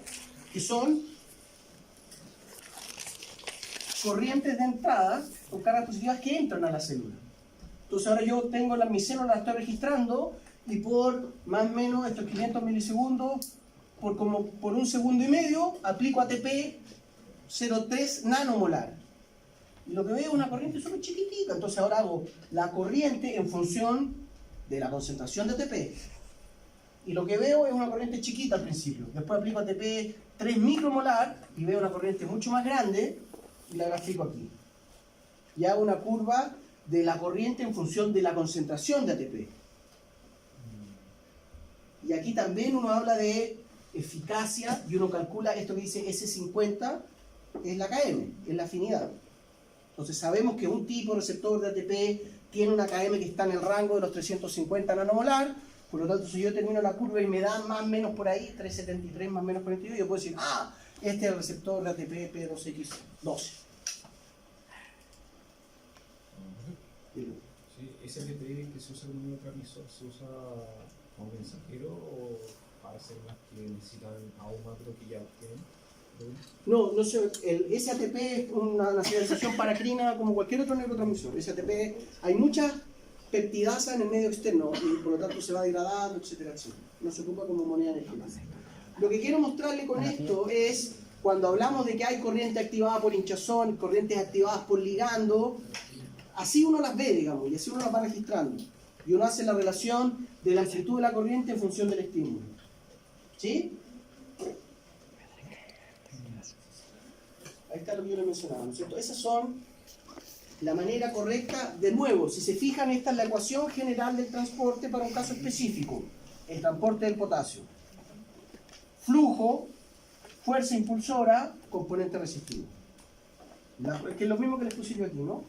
que son corrientes de entrada con cargas positivas que entran a la célula. Entonces ahora yo tengo mi célula, la estoy registrando, y por más o menos estos 500 milisegundos, por un segundo y medio, aplico ATP 0,3 nanomolar. Y lo que veo es una corriente súper chiquitita. Entonces ahora hago la corriente en función de la concentración de ATP. Y lo que veo es una corriente chiquita al principio. Después aplico ATP 3 micromolar y veo una corriente mucho más grande y la grafico aquí. Y hago una curva de la corriente en función de la concentración de ATP. Y aquí también uno habla de eficacia y uno calcula esto que dice S50 es la KM, es la afinidad. Entonces sabemos que un tipo receptor de ATP tiene una KM que está en el rango de los 350 nanomolar, por lo tanto si yo termino la curva y me da más o menos por ahí, 373 más o menos 42, yo puedo decir, este es el receptor de ATP P2X12. Sí, ese ATP que se usa como neurotransmisor, ¿se usa como mensajero o para hacer más que necesitan aún más de lo que ya tienen? No, no sé, ese ATP es una señalización paracrina como cualquier otro neurotransmisor. Ese ATP, hay muchas peptidasas en el medio externo y por lo tanto se va degradando, etcétera, etcétera. No se ocupa como moneda energética. Lo que quiero mostrarle con esto es, cuando hablamos de que hay corriente activada por hinchazón, corrientes activadas por ligando, así uno las ve, digamos, y así uno las va registrando. Y uno hace la relación de la amplitud de la corriente en función del estímulo. ¿Sí? Ahí está lo que yo le mencionaba, ¿no es cierto? Esas son la manera correcta. De nuevo, si se fijan, esta es la ecuación general del transporte para un caso específico, el transporte del potasio. Flujo, fuerza impulsora, componente resistivo. Que es lo mismo que les puse yo aquí, ¿no?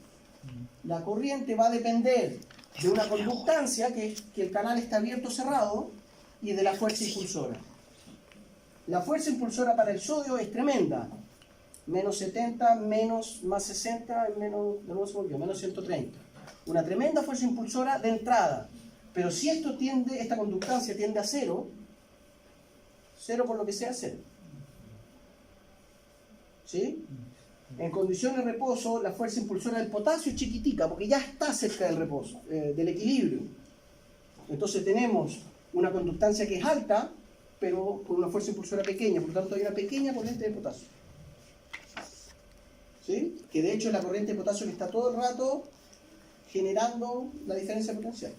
La corriente va a depender de una conductancia, que es que el canal está abierto o cerrado, y de la fuerza impulsora. La fuerza impulsora para el sodio es tremenda. Menos 70, más 60, menos 130. Una tremenda fuerza impulsora de entrada. Pero si esta conductancia tiende a cero por lo que sea cero. ¿Sí? En condiciones de reposo, la fuerza impulsora del potasio es chiquitica, porque ya está cerca del reposo, del equilibrio. Entonces tenemos una conductancia que es alta, pero con una fuerza impulsora pequeña, por lo tanto hay una pequeña corriente de potasio. ¿Sí? Que de hecho es la corriente de potasio que está todo el rato generando la diferencia potencial.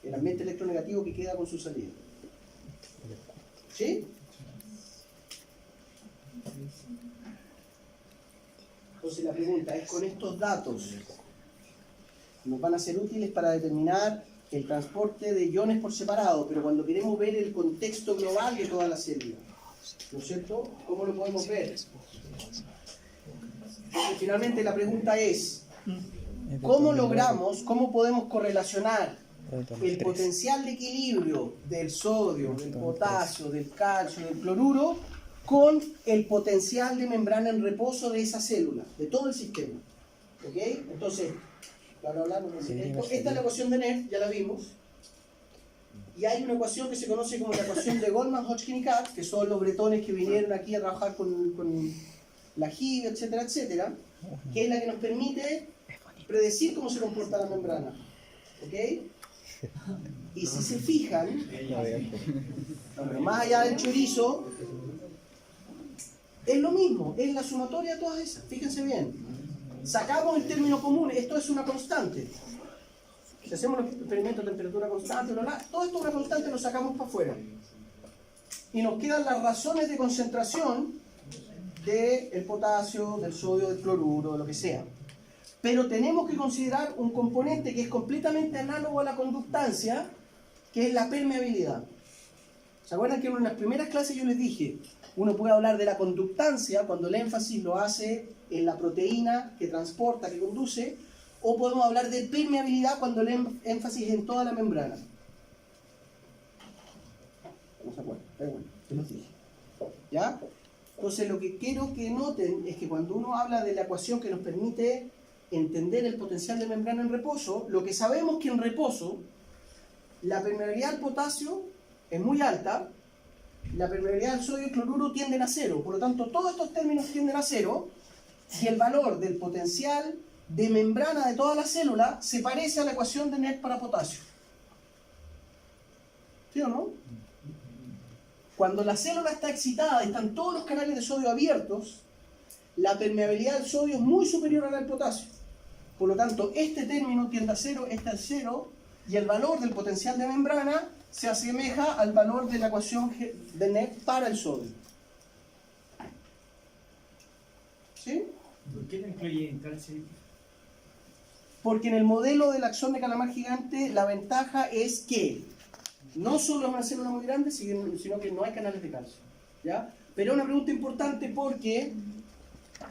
El ambiente electronegativo que queda con su salida. ¿Sí? Entonces la pregunta es, con estos datos nos van a ser útiles para determinar el transporte de iones por separado, pero cuando queremos ver el contexto global de toda la célula, ¿no es cierto? ¿Cómo lo podemos ver? Y finalmente la pregunta es, ¿cómo podemos correlacionar el potencial de equilibrio del sodio, del potasio, del calcio, del cloruro con el potencial de membrana en reposo de esa célula, de todo el sistema? ¿Ok? Entonces, esta es la ecuación de Neff, ya la vimos. Y hay una ecuación que se conoce como la ecuación de Goldman, Hodgkin y Katz, que son los bretones que vinieron aquí a trabajar con la HIV, etcétera, etcétera, que es la que nos permite predecir cómo se comporta la membrana. ¿Ok? Y si se fijan, pero más allá del chorizo, es lo mismo, es la sumatoria de todas esas. Fíjense bien. Sacamos el término común, esto es una constante. Si hacemos los experimentos de temperatura constante, todo esto es una constante, lo sacamos para afuera. Y nos quedan las razones de concentración del potasio, del sodio, del cloruro, de lo que sea. Pero tenemos que considerar un componente que es completamente análogo a la conductancia, que es la permeabilidad. ¿Se acuerdan que en las primeras clases yo les dije, uno puede hablar de la conductancia cuando el énfasis lo hace en la proteína que transporta, que conduce, o podemos hablar de permeabilidad cuando el énfasis es en toda la membrana. No se acuerdan, pero bueno, se los dije. ¿Ya? Entonces lo que quiero que noten es que cuando uno habla de la ecuación que nos permite entender el potencial de membrana en reposo, lo que sabemos que en reposo la permeabilidad al potasio es muy alta, la permeabilidad al sodio y cloruro tienden a cero, por lo tanto todos estos términos tienden a cero y el valor del potencial de membrana de toda la célula se parece a la ecuación de Nernst para potasio. ¿Sí o no? Cuando la célula está excitada y están todos los canales de sodio abiertos, la permeabilidad del sodio es muy superior a la del potasio. Por lo tanto, este término tiende a cero, este a cero, y el valor del potencial de membrana se asemeja al valor de la ecuación de Nernst para el sodio. ¿Sí? ¿Por qué no incluye en calcio? Porque en el modelo del axón de calamar gigante la ventaja es que no solo es una célula muy grande, sino que no hay canales de calcio. ¿Ya? Pero es una pregunta importante porque,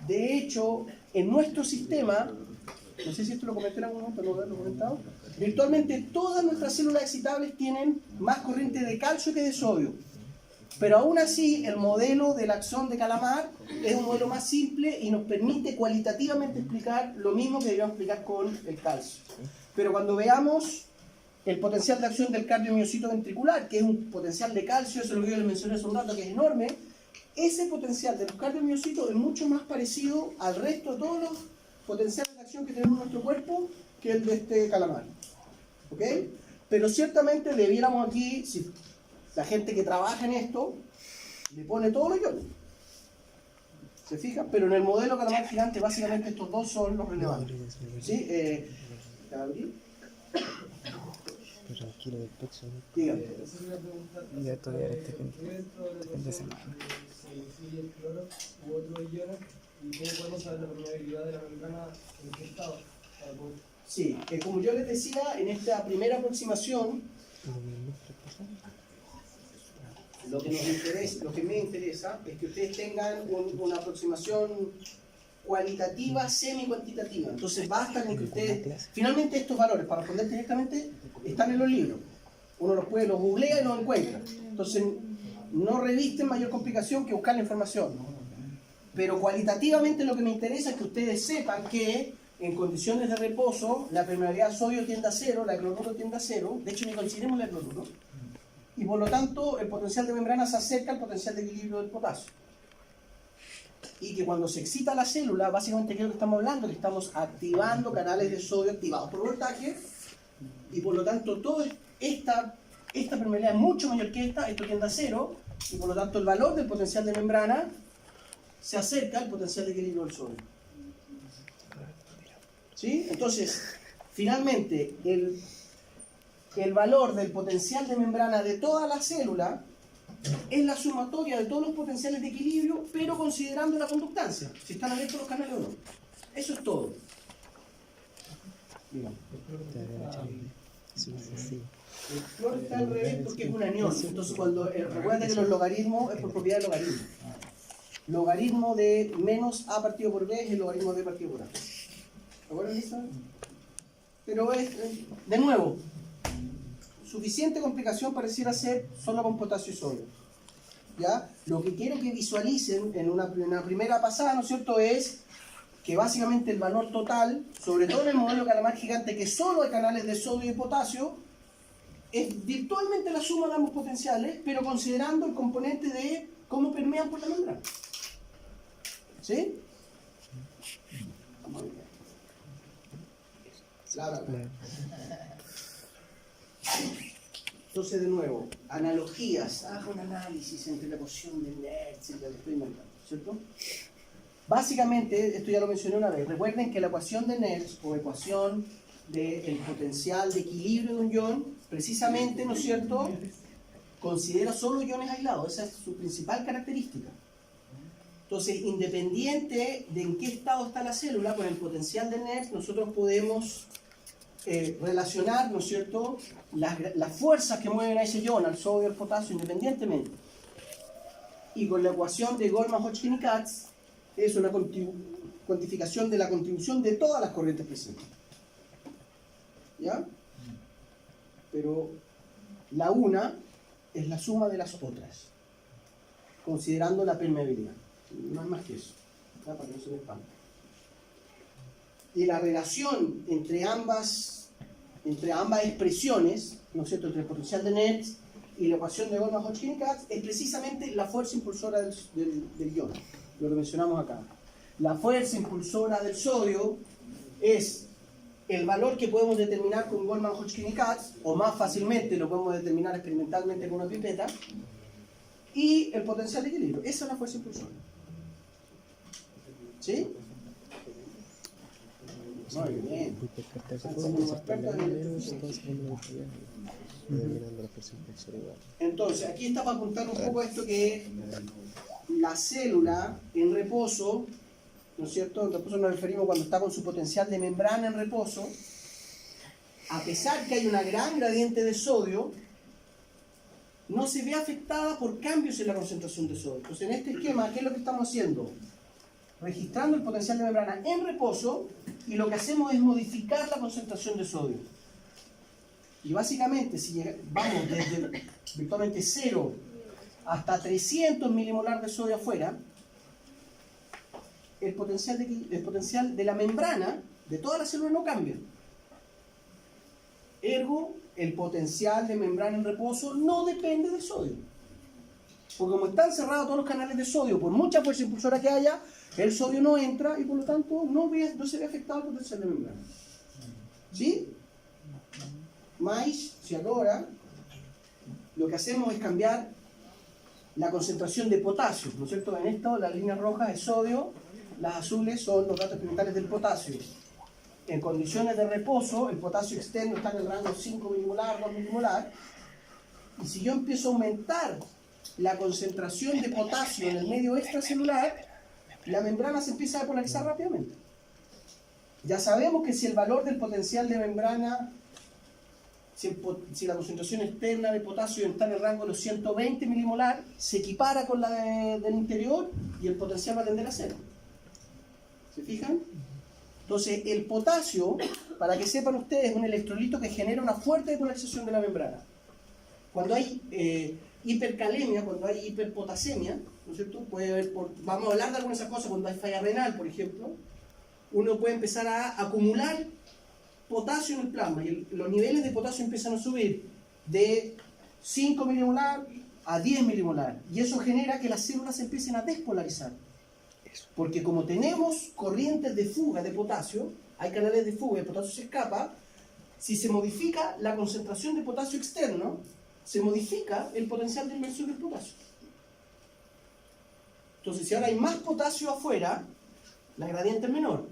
de hecho, en nuestro sistema, no sé si esto lo comenté en algún momento, no lo he comentado, virtualmente todas nuestras células excitables tienen más corriente de calcio que de sodio. Pero aún así, el modelo del axón de calamar es un modelo más simple y nos permite cualitativamente explicar lo mismo que deberíamos explicar con el calcio. Pero cuando veamos el potencial de acción del cardiomiocito ventricular, que es un potencial de calcio, eso es lo que yo les mencioné hace un rato, que es enorme, ese potencial de los cardiomiocitos es mucho más parecido al resto de todos los potenciales de acción que tenemos en nuestro cuerpo que el de este calamar. ¿Ok? Pero ciertamente debiéramos aquí, si la gente que trabaja en esto, le pone todos los iones. ¿Se fijan? Pero en el modelo calamar gigante, básicamente estos dos son los relevantes. ¿Sí? Gabriel. Pero quiero el pecho. Dígame. Esa es una pregunta. Ya todavía ¿Qué este dentro de la fin de ecuación semana. se incluye el cloro u otros iones? ¿Y cómo podemos saber la permeabilidad de la membrana en qué estado? Para poder- Sí, como yo les decía, en esta primera aproximación, lo que nos interesa, lo que me interesa es que ustedes tengan una aproximación cualitativa, semi-cuantitativa. Entonces basta con que ustedes, finalmente estos valores, para responder directamente, están en los libros. Uno los googlea y los encuentra. Entonces no revisten mayor complicación que buscar la información. Pero cualitativamente lo que me interesa es que ustedes sepan que en condiciones de reposo la permeabilidad al sodio tiende a cero, la de cloruro tiende a cero, de hecho ni consideremos la de cloruro, y por lo tanto el potencial de membrana se acerca al potencial de equilibrio del potasio. Y que cuando se excita la célula, básicamente, ¿qué es lo que estamos hablando? Que estamos activando canales de sodio activados por voltaje, y por lo tanto toda esta permeabilidad es mucho mayor que esto tiende a cero, y por lo tanto el valor del potencial de membrana se acerca al potencial de equilibrio del sodio. ¿Sí? Entonces, finalmente, el valor del potencial de membrana de toda la célula es la sumatoria de todos los potenciales de equilibrio, pero considerando la conductancia, si están abiertos los canales o no. Eso es todo. Digamos. El cloro está al revés porque es un anión. Entonces, recuerden que los logaritmos es por propiedad de logaritmo. Logaritmo de menos a partido por b es el logaritmo de b partido por a. ¿Se acuerdan de eso? Pero es, de nuevo, suficiente complicación pareciera ser solo con potasio y sodio. ¿Ya? Lo que quiero que visualicen en una primera pasada, ¿no es cierto?, es que básicamente el valor total, sobre todo en el modelo calamar gigante, que solo hay canales de sodio y potasio, es virtualmente la suma de ambos potenciales, pero considerando el componente de cómo permean por la membrana. ¿Sí? Vamos a ver. Entonces, de nuevo, analogías. Haga un análisis entre la ecuación de Nernst y la que estoy inventando, ¿cierto? Básicamente, esto ya lo mencioné una vez. Recuerden que la ecuación de Nernst, o ecuación del potencial de equilibrio de un ion, precisamente, ¿no es cierto?, considera solo iones aislados. Esa es su principal característica. Entonces, independiente de en qué estado está la célula, con el potencial de Nernst, nosotros podemos relacionar, ¿no es cierto?, las fuerzas que mueven a ese ion, al sodio y al potasio, independientemente. Y con la ecuación de Goldman, Hodgkin y Katz, es una cuantificación de la contribución de todas las corrientes presentes. ¿Ya? Pero la una es la suma de las otras, considerando la permeabilidad. No es más que eso, ¿ya? Para que no se me espante. Y la relación entre ambas expresiones, ¿no es cierto?, entre el potencial de Nernst y la ecuación de Goldman-Hodgkin-Katz es precisamente la fuerza impulsora del ion, lo que mencionamos acá. La fuerza impulsora del sodio es el valor que podemos determinar con Goldman-Hodgkin-Katz, o más fácilmente lo podemos determinar experimentalmente con una pipeta, y el potencial de equilibrio. Esa es la fuerza impulsora. ¿Sí? Muy bien. Entonces, aquí está para apuntar un poco esto que la célula en reposo, ¿no es cierto? En reposo nos referimos cuando está con su potencial de membrana en reposo, a pesar que hay una gran gradiente de sodio, no se ve afectada por cambios en la concentración de sodio. Entonces, en este esquema, ¿qué es lo que estamos haciendo? Registrando el potencial de membrana en reposo, y lo que hacemos es modificar la concentración de sodio. Y básicamente, si vamos desde virtualmente 0 hasta 300 milimolar de sodio afuera, el potencial de la membrana de toda la célula no cambia. Ergo, el potencial de membrana en reposo no depende del sodio. Porque como están cerrados todos los canales de sodio, por mucha fuerza impulsora que haya, el sodio no entra y por lo tanto no se ve afectado el potencial de membrana. ¿Sí? Más, si ahora lo que hacemos es cambiar la concentración de potasio, ¿no es cierto? En esto las líneas rojas es sodio, las azules son los datos experimentales del potasio. En condiciones de reposo, el potasio externo está en el rango 5 milimolar, 2 milimolar, y si yo empiezo a aumentar la concentración de potasio en el medio extracelular, la membrana se empieza a depolarizar rápidamente. Ya sabemos que si el valor del potencial de membrana, si la concentración externa de potasio está en el rango de los 120 milimolar, se equipara con la del interior y el potencial va a tender a cero. ¿Se fijan? Entonces, el potasio, para que sepan ustedes, es un electrolito que genera una fuerte depolarización de la membrana. Cuando hay hipercalemia, cuando hay hiperpotasemia, ¿no es cierto? Puede haber vamos a hablar de algunas de esas cosas, cuando hay falla renal, por ejemplo, uno puede empezar a acumular potasio en el plasma y los niveles de potasio empiezan a subir de 5 milimolar a 10 milimolar, y eso genera que las células se empiecen a despolarizar. Porque como tenemos corrientes de fuga de potasio, hay canales de fuga y el potasio se escapa, si se modifica la concentración de potasio externo, se modifica el potencial de inversión del potasio. Entonces, si ahora hay más potasio afuera, la gradiente es menor.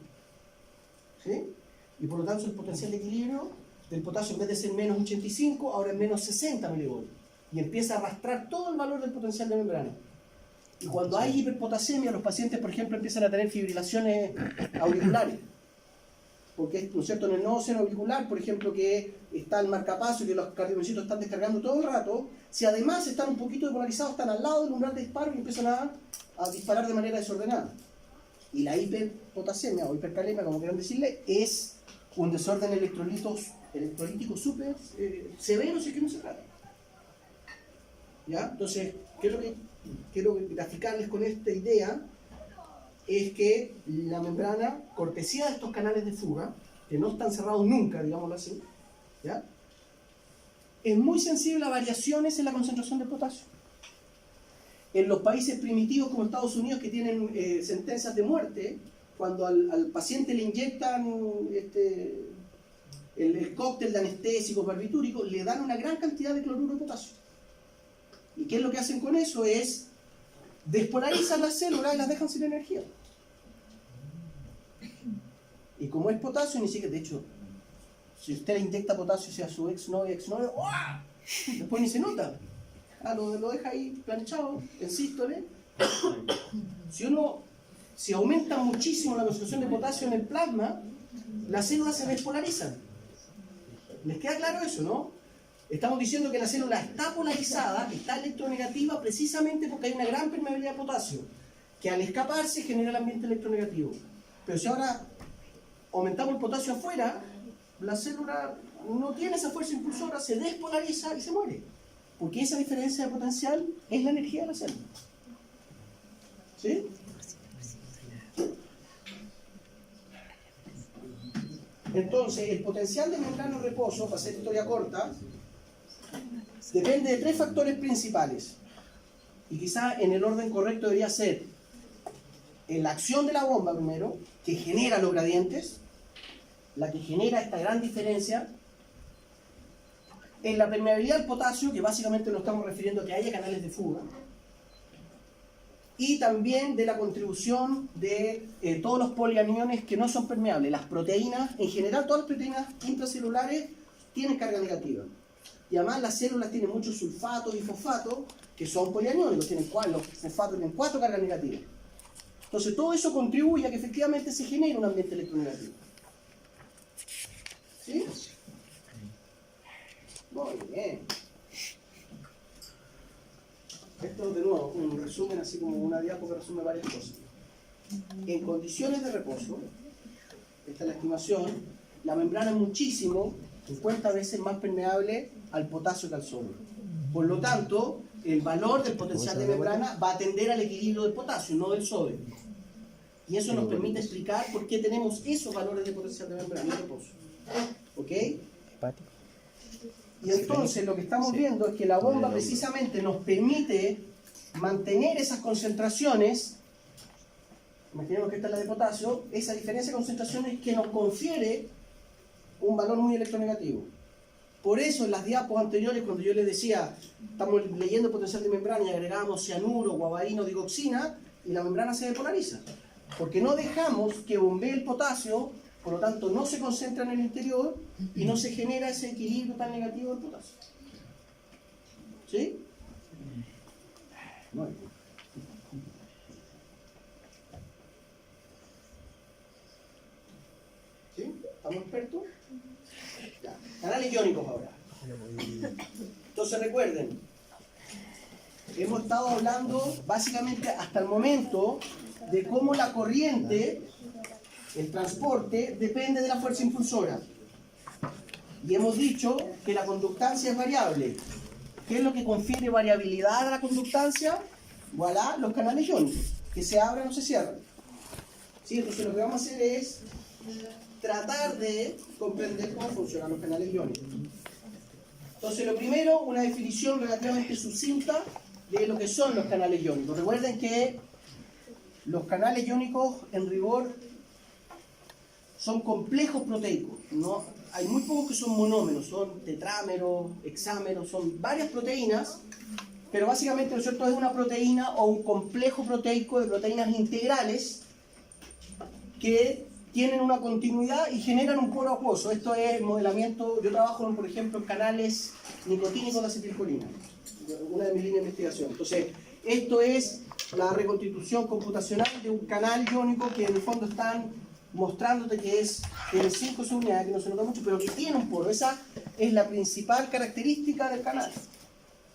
¿Sí? Y por lo tanto el potencial de equilibrio del potasio, en vez de ser menos 85, ahora es menos 60 milivolts. Y empieza a arrastrar todo el valor del potencial de membrana. Y cuando hay hiperpotasemia, los pacientes, por ejemplo, empiezan a tener fibrilaciones auriculares. Porque, ¿no es cierto?, en el nodo seno auricular, por ejemplo, que está el marcapaso y que los cardiomiocitos están descargando todo el rato, si además están un poquito depolarizados, están al lado del umbral de disparo y empiezan a disparar de manera desordenada. Y la hiperpotasemia o hipercalemia, como quieran decirle, es un desorden electrolítico súper severo si es que no se trata. ¿Ya? Entonces, quiero graficarles con esta idea es que la membrana, cortesía de estos canales de fuga, que no están cerrados nunca, digámoslo así, ¿ya?, es muy sensible a variaciones en la concentración de potasio. En los países primitivos como Estados Unidos, que tienen sentencias de muerte, cuando al paciente le inyectan el cóctel de anestésicos barbitúricos, le dan una gran cantidad de cloruro de potasio. ¿Y qué es lo que hacen con eso? Es despolarizan las células y las dejan sin energía. Y como es potasio, ni siquiera, de hecho, si usted le inyecta potasio, sea su exnovia, después ni se nota. Lo deja ahí planchado, en sístole. Si aumenta muchísimo la concentración de potasio en el plasma, las células se despolarizan. ¿Les queda claro eso, no? Estamos diciendo que la célula está polarizada, está electronegativa, precisamente porque hay una gran permeabilidad de potasio, que al escaparse genera el ambiente electronegativo. Pero si ahora aumentamos el potasio afuera, la célula no tiene esa fuerza impulsora, se despolariza y se muere. Porque esa diferencia de potencial es la energía de la célula. ¿Sí? Entonces, el potencial de membrana en reposo, para hacer historia corta, depende de 3 factores principales. Y quizás en el orden correcto debería ser en la acción de la bomba primero, que genera los gradientes, la que genera esta gran diferencia, en la permeabilidad del potasio, que básicamente nos estamos refiriendo a que haya canales de fuga, y también de la contribución de todos los polianiones que no son permeables. Las proteínas, en general todas las proteínas intracelulares tienen carga negativa. Y además las células tienen muchos sulfatos y fosfatos que son polianiónicos, los fosfatos tienen 4 cargas negativas. Entonces todo eso contribuye a que efectivamente se genere un ambiente electronegativo. ¿Sí? Muy bien. Esto de nuevo, un resumen así como una diapo que resume varias cosas. En condiciones de reposo, esta es la estimación, la membrana es muchísimo, 50 veces más permeable al potasio que al sodio. Por lo tanto, el valor del potencial de membrana va a tender al equilibrio del potasio, no del sodio. Y eso nos permite explicar por qué tenemos esos valores de potencial de membrana en reposo. ¿Ok? Y entonces lo que estamos viendo es que la bomba precisamente nos permite mantener esas concentraciones, imaginemos que esta es la de potasio, esa diferencia de concentraciones que nos confiere un valor muy electronegativo. Por eso en las diapos anteriores, cuando yo les decía, estamos leyendo potencial de membrana y agregamos cianuro, guavarino, digoxina, y la membrana se depolariza. Porque no dejamos que bombee el potasio, por lo tanto no se concentra en el interior y no se genera ese equilibrio tan negativo del potasio. ¿Sí? Muy bien. ¿Sí? ¿Estamos expertos? Ya. Canales iónicos ahora. Entonces recuerden, hemos estado hablando básicamente hasta el momento de cómo la corriente, el transporte, depende de la fuerza impulsora. Y hemos dicho que la conductancia es variable. ¿Qué es lo que confiere variabilidad a la conductancia? Voilà, los canales iónicos, que se abren o se cierran. ¿Sí? Entonces lo que vamos a hacer es tratar de comprender cómo funcionan los canales iónicos. Entonces lo primero, una definición relativamente sucinta de lo que son los canales iónicos. Recuerden que los canales iónicos en rigor son complejos proteicos. No, hay muy pocos que son monómeros, son tetrámeros, hexámeros, son varias proteínas, pero básicamente, ¿no es cierto?, es una proteína o un complejo proteico de proteínas integrales que tienen una continuidad y generan un poro acuoso. Esto es modelamiento, yo trabajo, por ejemplo, en canales nicotínicos de acetilcolina, una de mis líneas de investigación. Entonces, esto es la reconstitución computacional de un canal iónico que en el fondo están mostrándote que tiene 5 subunidades, que no se nota mucho, pero que tiene un poro. Esa es la principal característica del canal.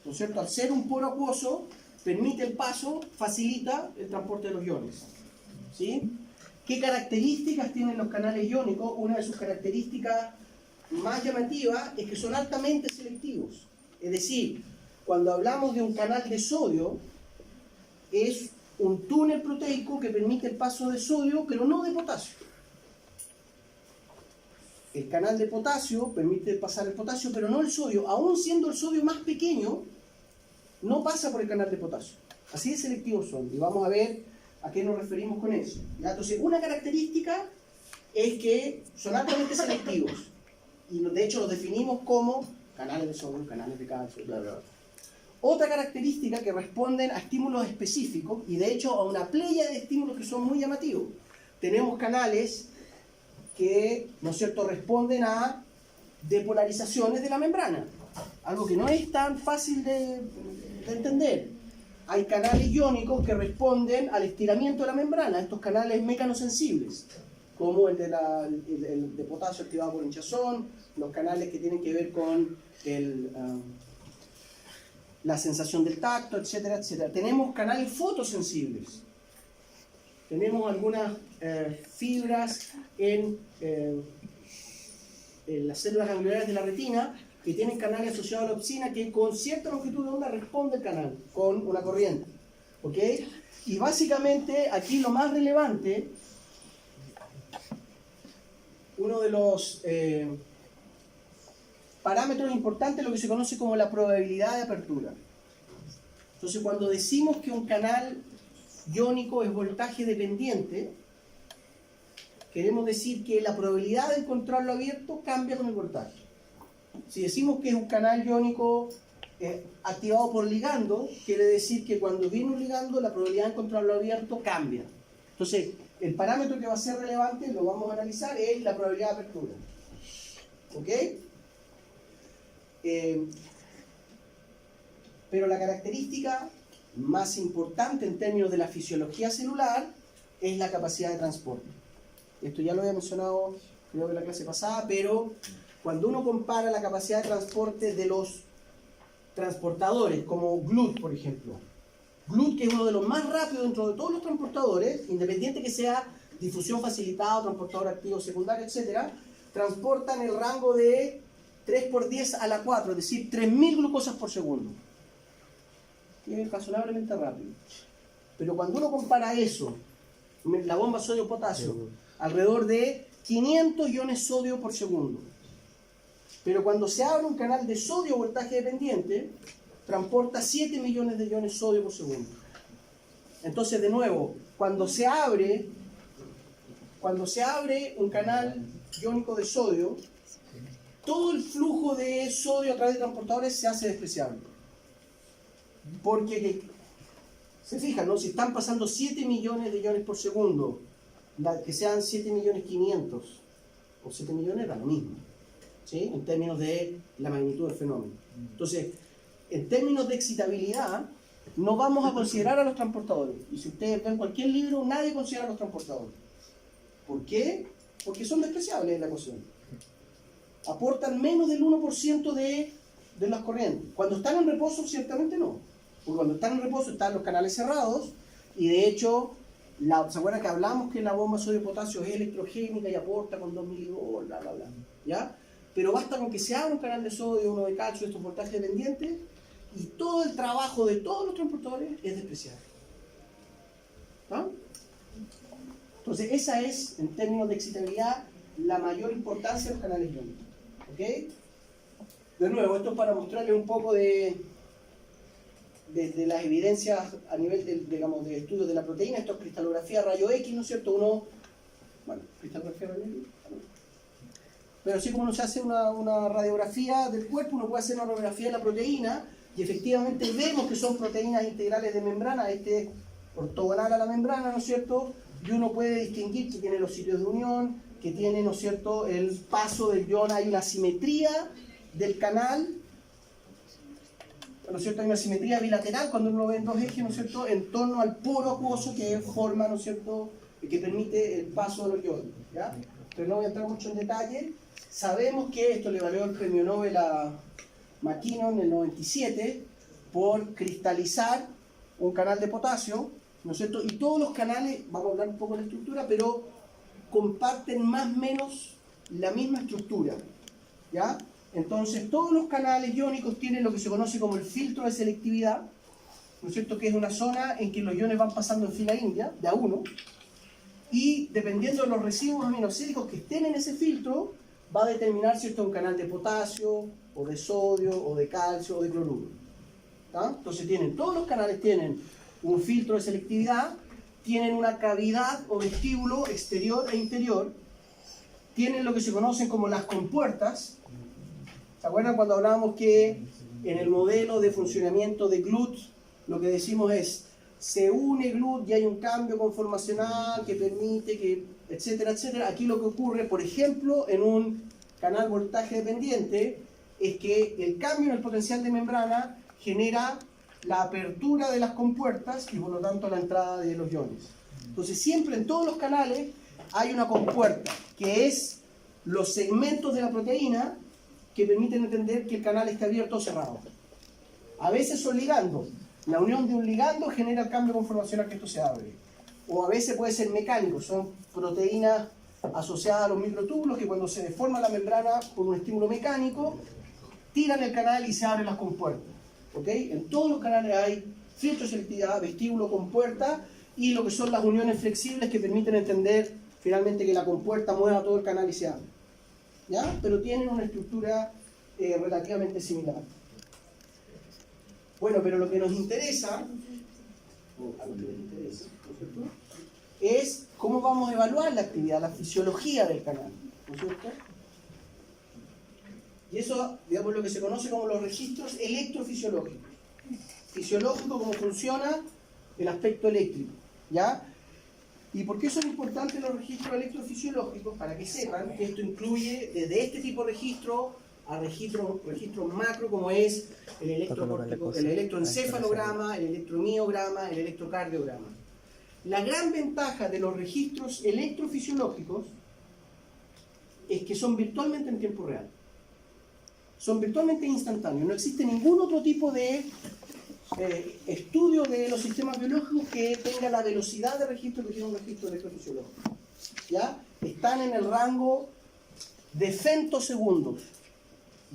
¿No es cierto? Al ser un poro acuoso, permite el paso, facilita el transporte de los iones. ¿Sí? ¿Qué características tienen los canales iónicos? Una de sus características más llamativas es que son altamente selectivos. Es decir, cuando hablamos de un canal de sodio, es un túnel proteico que permite el paso de sodio, pero no de potasio. El canal de potasio permite pasar el potasio, pero no el sodio. Aún siendo el sodio más pequeño, no pasa por el canal de potasio. Así de selectivos son. Y vamos a ver a qué nos referimos con eso. ¿Ya? Entonces, una característica es que son altamente selectivos. Y de hecho los definimos como canales de sodio, canales de calcio, bla, bla, bla. Otra característica que responden a estímulos específicos, y de hecho a una playa de estímulos que son muy llamativos. Tenemos canales que, ¿no es cierto?, responden a depolarizaciones de la membrana. Algo que no es tan fácil de entender. Hay canales iónicos que responden al estiramiento de la membrana, estos canales mecanosensibles, como el de potasio activado por hinchazón, los canales que tienen que ver con la sensación del tacto, etcétera, etcétera. Tenemos canales fotosensibles. Tenemos algunas fibras en las células gangliolares de la retina, que tienen canales asociados a la opsina, que con cierta longitud de onda responde el canal con una corriente. ¿Ok? Y básicamente aquí lo más relevante, uno de los parámetros importantes es lo que se conoce como la probabilidad de apertura. Entonces, cuando decimos que un canal iónico es voltaje dependiente, queremos decir que la probabilidad de encontrarlo abierto cambia con el voltaje. Si decimos que es un canal iónico activado por ligando, quiere decir que cuando viene un ligando, la probabilidad de encontrarlo abierto cambia. Entonces, el parámetro que va a ser relevante, lo vamos a analizar, es la probabilidad de apertura. ¿Ok? Pero la característica más importante en términos de la fisiología celular es la capacidad de transporte. Esto ya lo había mencionado, creo que en la clase pasada, pero cuando uno compara la capacidad de transporte de los transportadores, como GLUT, por ejemplo, GLUT, que es uno de los más rápidos dentro de todos los transportadores, independiente que sea difusión facilitada, transportador activo secundario, etc., transportan el rango de 3 por 10 a la 4, es decir, 3000 glucosas por segundo. Es razonablemente rápido. Pero cuando uno compara eso, la bomba sodio-potasio, alrededor de 500 iones sodio por segundo. Pero cuando se abre un canal de sodio voltaje dependiente, transporta 7 millones de iones sodio por segundo. Entonces, de nuevo, cuando se abre un canal iónico de sodio, todo el flujo de sodio a través de transportadores se hace despreciable. Porque, se fijan, ¿no? Si están pasando 7 millones de iones por segundo, que sean 7 millones 500 o 7 millones, da lo mismo, ¿sí? En términos de la magnitud del fenómeno. Entonces, en términos de excitabilidad, no vamos a considerar a los transportadores. Y si ustedes ven cualquier libro, nadie considera a los transportadores. ¿Por qué? Porque son despreciables en la ecuación. Aportan menos del 1% de las corrientes. Cuando están en reposo, ciertamente no. Porque cuando están en reposo están los canales cerrados, y de hecho, ¿se acuerdan que hablamos que la bomba sodio-potasio es electrogénica y aporta con 2 milivolts, bla, bla, bla? ¿Ya? Pero basta con que se abra un canal de sodio, uno de calcio, estos voltajes dependientes, y todo el trabajo de todos los transportadores es despreciable. ¿Ah? Entonces, esa es, en términos de excitabilidad, la mayor importancia de los canales iónicos. ¿Ok? De nuevo, esto es para mostrarles un poco de las evidencias a nivel de estudios de la proteína. Esto es cristalografía rayo X, ¿no es cierto? Cristalografía rayo X. Pero así como uno se hace una radiografía del cuerpo, uno puede hacer una radiografía de la proteína y efectivamente vemos que son proteínas integrales de membrana, ortogonal a la membrana, ¿no es cierto? Y uno puede distinguir que tiene los sitios de unión, que tiene, ¿no es cierto?, el paso del ion, hay una simetría del canal, ¿no es cierto?, hay una simetría bilateral cuando uno ve en dos ejes, ¿no es cierto?, en torno al poro acuoso que forma, ¿no es cierto?, que permite el paso de los iones, ¿ya? Entonces no voy a entrar mucho en detalle. Sabemos que esto le valió el premio Nobel a McKinnon en el 97 por cristalizar un canal de potasio, ¿no es cierto? Y todos los canales, vamos a hablar un poco de la estructura, pero comparten más o menos la misma estructura, ¿ya? Entonces todos los canales iónicos tienen lo que se conoce como el filtro de selectividad, ¿no es cierto?, que es una zona en que los iones van pasando en fila india, de a uno, y dependiendo de los residuos aminosílicos que estén en ese filtro, va a determinar si esto es un canal de potasio, o de sodio, o de calcio, o de cloruro. ¿Tá? Entonces todos los canales tienen un filtro de selectividad, tienen una cavidad o vestíbulo exterior e interior, tienen lo que se conocen como las compuertas. ¿Se acuerdan cuando hablábamos que en el modelo de funcionamiento de GLUT lo que decimos es se une GLUT y hay un cambio conformacional que permite que, etcétera, etcétera? Aquí lo que ocurre, por ejemplo, en un canal voltaje dependiente, es que el cambio en el potencial de membrana genera la apertura de las compuertas y por lo tanto la entrada de los iones. Entonces siempre en todos los canales hay una compuerta, que es los segmentos de la proteína que permiten entender que el canal está abierto o cerrado. A veces son ligandos. La unión de un ligando genera el cambio conformacional que esto se abre. O a veces puede ser mecánico, son proteínas asociadas a los microtúbulos que cuando se deforma la membrana por un estímulo mecánico, tiran el canal y se abren las compuertas. ¿Ok? En todos los canales hay filtro de selectividad, vestíbulo, compuerta y lo que son las uniones flexibles que permiten entender finalmente que la compuerta mueva todo el canal y se abre. ¿Ya? Pero tienen una estructura relativamente similar. Bueno, pero lo que nos interesa, es cómo vamos a evaluar la actividad, la fisiología del canal, ¿no es cierto? Y eso, digamos, lo que se conoce como los registros electrofisiológicos. Fisiológico, cómo funciona el aspecto eléctrico, ¿ya? ¿Y por qué son importantes los registros electrofisiológicos? Para que sepan que esto incluye desde este tipo de registro a registros macro, como es el electroencefalograma, el electromiograma, el electrocardiograma. La gran ventaja de los registros electrofisiológicos es que son virtualmente en tiempo real. Son virtualmente instantáneos. No existe ningún otro tipo de estudio de los sistemas biológicos que tenga la velocidad de registro que tiene un registro electrofisiológico. ¿Ya? Están en el rango de femtosegundos,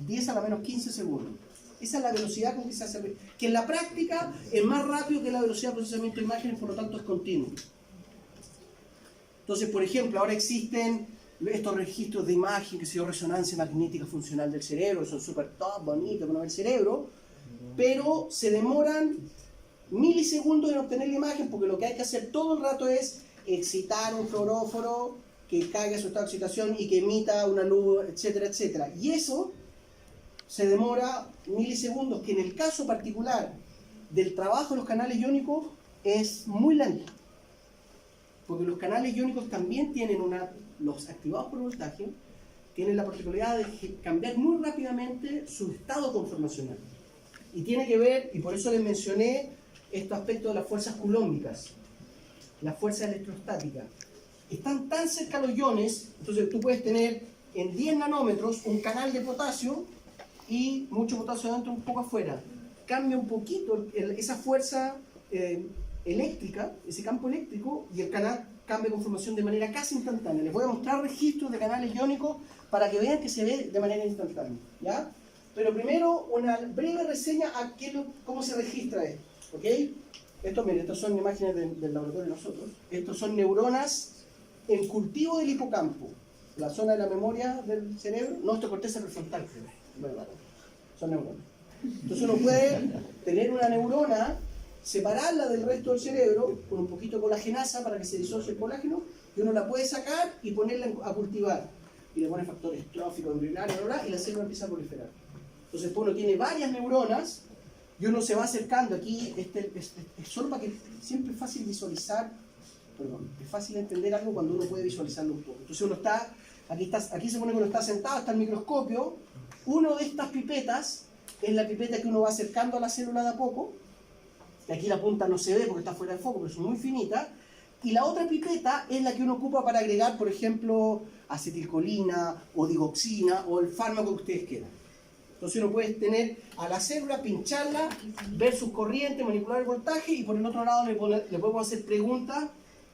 10 a la menos 15 segundos. Esa es la velocidad con que se hace, que en la práctica es más rápido que la velocidad de procesamiento de imágenes, por lo tanto es continuo. Entonces, por ejemplo, ahora existen estos registros de imagen, que se dio resonancia magnética funcional del cerebro, son súper top, bonitos, para ver el cerebro, pero se demoran milisegundos en obtener la imagen, porque lo que hay que hacer todo el rato es excitar un fluoróforo que caiga su estado de excitación y que emita una luz, etcétera, etcétera. Y eso se demora milisegundos, que en el caso particular del trabajo de los canales iónicos es muy lento. Porque los canales iónicos también tienen los activados por voltaje, tienen la particularidad de cambiar muy rápidamente su estado conformacional. Y tiene que ver, y por eso les mencioné este aspecto de las fuerzas culómbicas, las fuerzas electrostáticas. Están tan cerca los iones, entonces tú puedes tener en 10 nanómetros un canal de potasio y mucho potasio adentro, un poco afuera. Cambia un poquito esa fuerza eléctrica, ese campo eléctrico, y el canal cambia de conformación de manera casi instantánea. Les voy a mostrar registros de canales iónicos para que vean que se ve de manera instantánea, ¿ya? Pero primero una breve reseña a cómo se registra esto, ¿ok? Estas son imágenes del laboratorio de nosotros. Estos son neuronas en cultivo del hipocampo, la zona de la memoria del cerebro. No, esto es corteza prefrontal, creo. Son neuronas. Entonces uno puede tener una neurona, separarla del resto del cerebro con un poquito de colagenasa para que se disocie el colágeno, y uno la puede sacar y ponerla a cultivar. Y le pone factores tróficos, embrionarios, y la célula empieza a proliferar. Entonces uno tiene varias neuronas y uno se va acercando. Aquí es solo para que siempre es fácil visualizar, es fácil entender algo cuando uno puede visualizarlo un poco. Entonces uno está, aquí se pone que uno está sentado, está el microscopio. Uno de estas pipetas es la pipeta que uno va acercando a la célula de a poco. Y aquí la punta no se ve porque está fuera de foco, pero es muy finita. Y la otra pipeta es la que uno ocupa para agregar, por ejemplo, acetilcolina o digoxina o el fármaco que ustedes quieran. Entonces uno puede tener a la célula, pincharla, ver sus corrientes, manipular el voltaje, y por el otro lado le podemos hacer preguntas.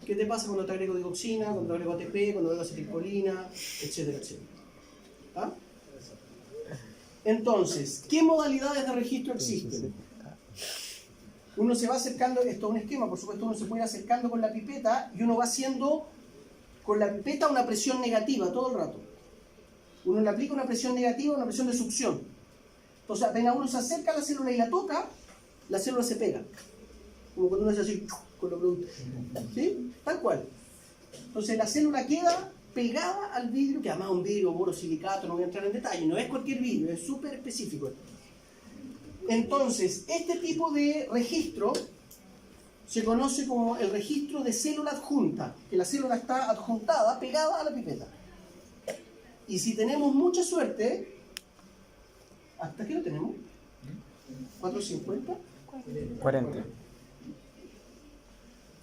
¿Qué te pasa cuando te agrego digoxina, cuando te agrego ATP, cuando te agrego acetilcolina, etcétera, etcétera? ¿Ah? Entonces, ¿qué modalidades de registro existen? Uno se va acercando, esto es un esquema, por supuesto, uno se puede ir acercando con la pipeta y uno va haciendo con la pipeta una presión negativa todo el rato. Uno le aplica una presión negativa, una presión de succión. Entonces, apenas uno se acerca a la célula y la toca, la célula se pega. Como cuando uno hace así, con los productos. ¿Sí? Tal cual. Entonces, la célula queda pegada al vidrio, que además es un vidrio borosilicato, no voy a entrar en detalle, no es cualquier vidrio, es súper específico. Entonces, este tipo de registro se conoce como el registro de célula adjunta, que la célula está adjuntada, pegada a la pipeta. Y si tenemos mucha suerte, ¿hasta qué lo tenemos? ¿450? 40.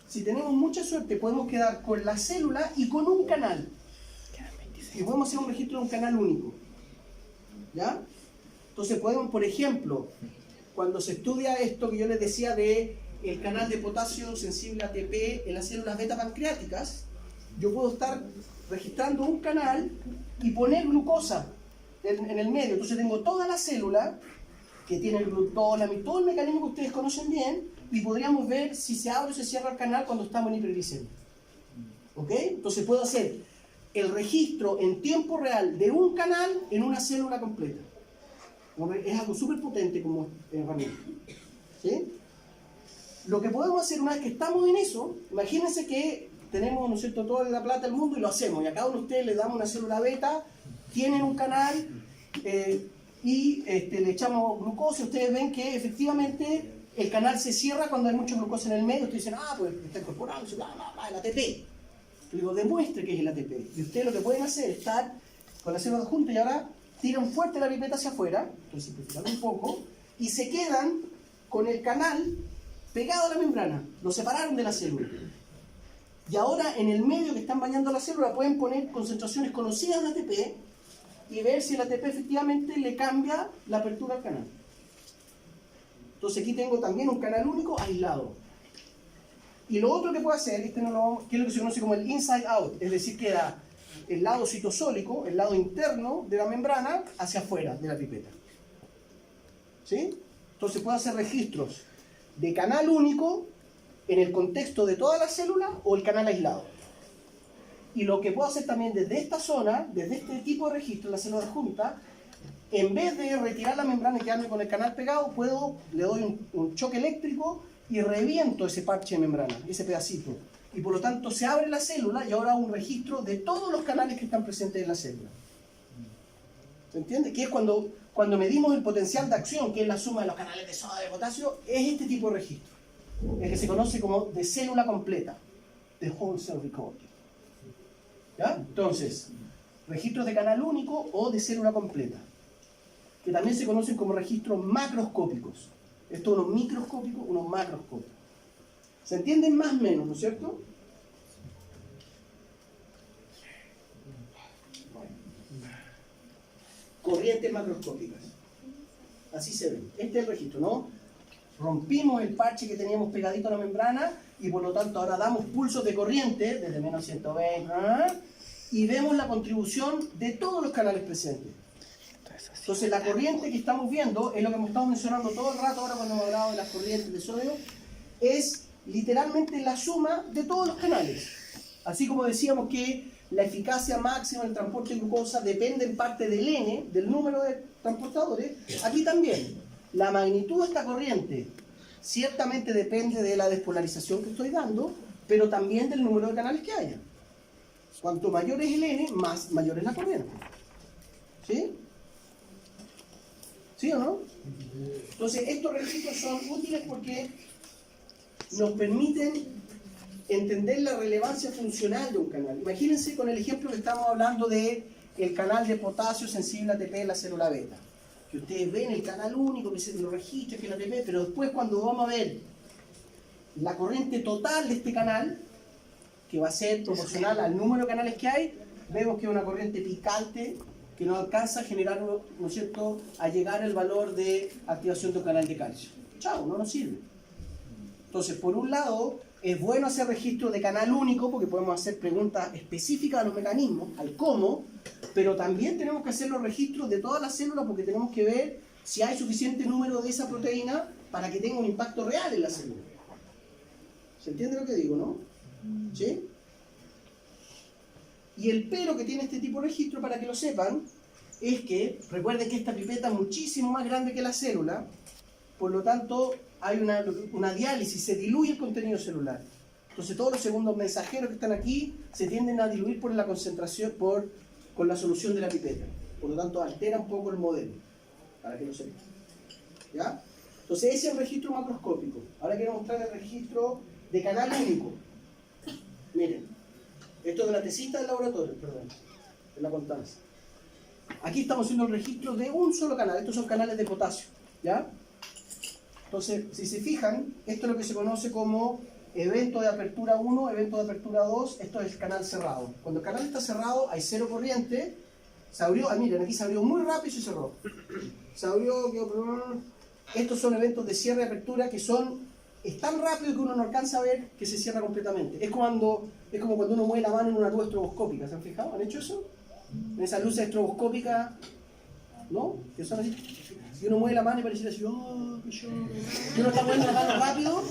Si tenemos mucha suerte, podemos quedar con la célula y con un canal. Y podemos hacer un registro de un canal único. ¿Ya? Entonces podemos, por ejemplo, cuando se estudia esto que yo les decía de el canal de potasio sensible a ATP en las células beta pancreáticas, yo puedo estar registrando un canal y poner glucosa en el medio. Entonces tengo toda la célula que tiene el glutón, todo el mecanismo que ustedes conocen bien, y podríamos ver si se abre o se cierra el canal cuando estamos en hiperglicemia. ¿Ok? Entonces puedo hacer el registro en tiempo real de un canal en una célula completa. Es algo súper potente como herramienta. ¿Sí? Lo que podemos hacer una vez que estamos en eso, imagínense que tenemos, ¿no es cierto?, toda la plata del mundo y lo hacemos, y a cada uno de ustedes le damos una célula beta, tienen un canal y le echamos glucosa, y ustedes ven que efectivamente el canal se cierra cuando hay mucha glucosa en el medio. Ustedes dicen, pues está incorporado, el ATP. Yo digo, demuestre que es el ATP. Y ustedes lo que pueden hacer es estar con la célula adjunta y ahora tiran fuerte la pipeta hacia afuera, entonces simplificando un poco, y se quedan con el canal pegado a la membrana, lo separaron de la célula. Y ahora en el medio que están bañando la célula pueden poner concentraciones conocidas de ATP y ver si el ATP efectivamente le cambia la apertura al canal. Entonces aquí tengo también un canal único aislado. Y lo otro que puedo hacer, que es lo que se conoce como el inside out, es decir, queda el lado citosólico, el lado interno de la membrana, hacia afuera de la pipeta. ¿Sí? Entonces puedo hacer registros de canal único en el contexto de toda la célula o el canal aislado. Y lo que puedo hacer también desde esta zona, desde este tipo de registro, la célula adjunta, en vez de retirar la membrana y quedarme con el canal pegado, le doy un choque eléctrico y reviento ese parche de membrana, ese pedacito. Y por lo tanto se abre la célula y ahora hago un registro de todos los canales que están presentes en la célula. ¿Se entiende? Que es cuando medimos el potencial de acción, que es la suma de los canales de sodio y de potasio, es este tipo de registro. El que se conoce como de célula completa, de whole cell recording. ¿Ya? Entonces, registros de canal único o de célula completa, que también se conocen como registros macroscópicos. Esto unos microscópicos, unos macroscópicos. ¿Se entienden más o menos, no es cierto? Corrientes macroscópicas. Así se ven. Este es el registro, ¿no? Rompimos el parche que teníamos pegadito a la membrana y por lo tanto ahora damos pulsos de corriente desde menos 120 y vemos la contribución de todos los canales presentes. Entonces la corriente que estamos viendo es lo que hemos estado mencionando todo el rato ahora cuando hemos hablado de las corrientes de sodio, es literalmente la suma de todos los canales. Así como decíamos que la eficacia máxima del transporte de glucosa depende en parte del N, del número de transportadores, aquí también. La magnitud de esta corriente ciertamente depende de la despolarización que estoy dando, pero también del número de canales que haya. Cuanto mayor es el N, mayor es la corriente. ¿Sí? ¿Sí o no? Entonces, estos registros son útiles porque nos permiten entender la relevancia funcional de un canal. Imagínense con el ejemplo que estamos hablando de el canal de potasio sensible a ATP en la célula beta. Que ustedes ven el canal único, que se lo registra, que es el ATP, pero después cuando vamos a ver la corriente total de este canal, que va a ser proporcional al número de canales que hay, vemos que es una corriente picante que no alcanza a generar, ¿no es cierto?, a llegar al valor de activación de un canal de calcio. Chao, no nos sirve. Entonces, por un lado, es bueno hacer registro de canal único porque podemos hacer preguntas específicas a los mecanismos, al cómo, pero también tenemos que hacer los registros de todas las células porque tenemos que ver si hay suficiente número de esa proteína para que tenga un impacto real en la célula. ¿Se entiende lo que digo, no? ¿Sí? Y el pero que tiene este tipo de registro, para que lo sepan, es que, recuerden que esta pipeta es muchísimo más grande que la célula, por lo tanto hay una diálisis, se diluye el contenido celular. Entonces todos los segundos mensajeros que están aquí se tienden a diluir por la concentración, con la solución de la pipeta. Por lo tanto altera un poco el modelo, para que lo sepan. ¿Ya? Entonces ese es el registro macroscópico. Ahora quiero mostrar el registro de canal único. Miren, esto es de la tesista del laboratorio, perdón, de la Constanza. Aquí estamos haciendo el registro de un solo canal. Estos son canales de potasio, ¿ya? Entonces, si se fijan, esto es lo que se conoce como evento de apertura 1, evento de apertura 2, esto es el canal cerrado. Cuando el canal está cerrado, hay cero corriente, se abrió, miren, aquí se abrió muy rápido y se cerró. Se abrió, estos son eventos de cierre y apertura que son es tan rápido que uno no alcanza a ver que se cierra completamente. Es como cuando uno mueve la mano en una luz estroboscópica, ¿se han fijado? ¿Han hecho eso? En esas luces estroboscópicas, ¿no? Que son así. Y uno mueve la mano y parece así, oh, qué show. Y uno está moviendo la mano rápido,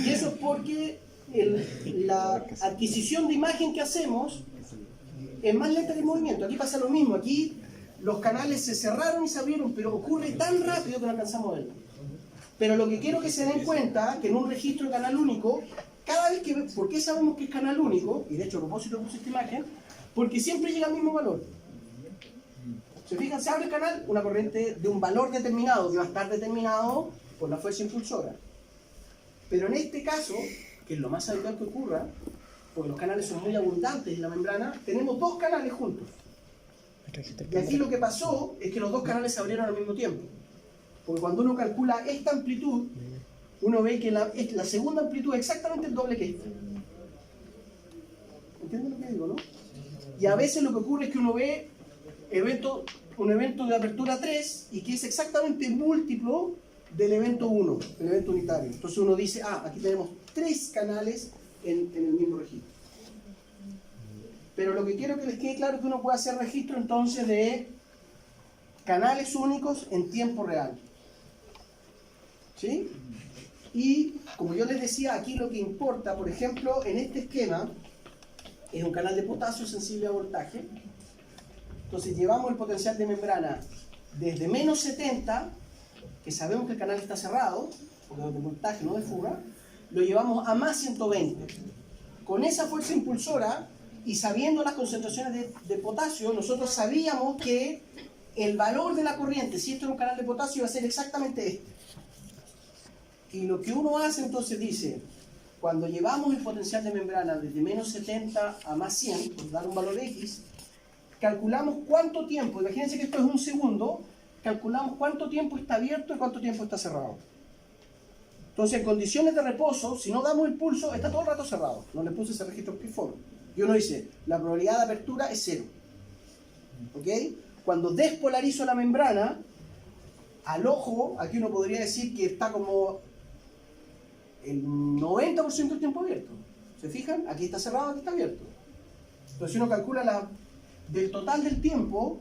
y eso es porque la adquisición de imagen que hacemos es más lenta que el movimiento. Aquí pasa lo mismo, aquí los canales se cerraron y se abrieron, pero ocurre tan rápido que no alcanzamos a verlo. Pero lo que quiero que se den cuenta, que en un registro de canal único, cada vez que... ¿Por qué sabemos que es canal único? Y de hecho a propósito puse esta imagen, porque siempre llega al mismo valor. ¿Se fijan? Se abre el canal, una corriente de un valor determinado, que va a estar determinado por la fuerza impulsora. Pero en este caso, que es lo más habitual que ocurra, porque los canales son muy abundantes en la membrana, tenemos dos canales juntos. Y aquí lo que pasó es que los dos canales se abrieron al mismo tiempo. Porque cuando uno calcula esta amplitud, uno ve que la segunda amplitud es exactamente el doble que esta. ¿Entienden lo que digo, no? Y a veces lo que ocurre es que uno ve un evento de apertura 3 y que es exactamente múltiplo del evento 1, el evento unitario. Entonces uno dice, aquí tenemos 3 canales en el mismo registro. Pero lo que quiero que les quede claro es que uno puede hacer registro entonces de canales únicos en tiempo real. ¿Sí? Y como yo les decía, aquí lo que importa, por ejemplo, en este esquema, es un canal de potasio sensible a voltaje. Entonces llevamos el potencial de membrana desde menos 70, que sabemos que el canal está cerrado, porque no de voltaje, no de fuga, lo llevamos a más 120. Con esa fuerza impulsora y sabiendo las concentraciones de potasio, nosotros sabíamos que el valor de la corriente, si esto es un canal de potasio, va a ser exactamente este. Y lo que uno hace entonces dice, cuando llevamos el potencial de membrana desde menos 70 a más 100, por dar un valor X, calculamos cuánto tiempo, imagínense que esto es un segundo, calculamos cuánto tiempo está abierto y cuánto tiempo está cerrado. Entonces, en condiciones de reposo, si no damos el pulso, está todo el rato cerrado. No le puse ese registro Piform. Y uno dice, la probabilidad de apertura es 0. ¿Ok? Cuando despolarizo la membrana, al ojo, aquí uno podría decir que está como el 90% del tiempo abierto. ¿Se fijan? Aquí está cerrado, aquí está abierto. Entonces, si uno calcula del total del tiempo,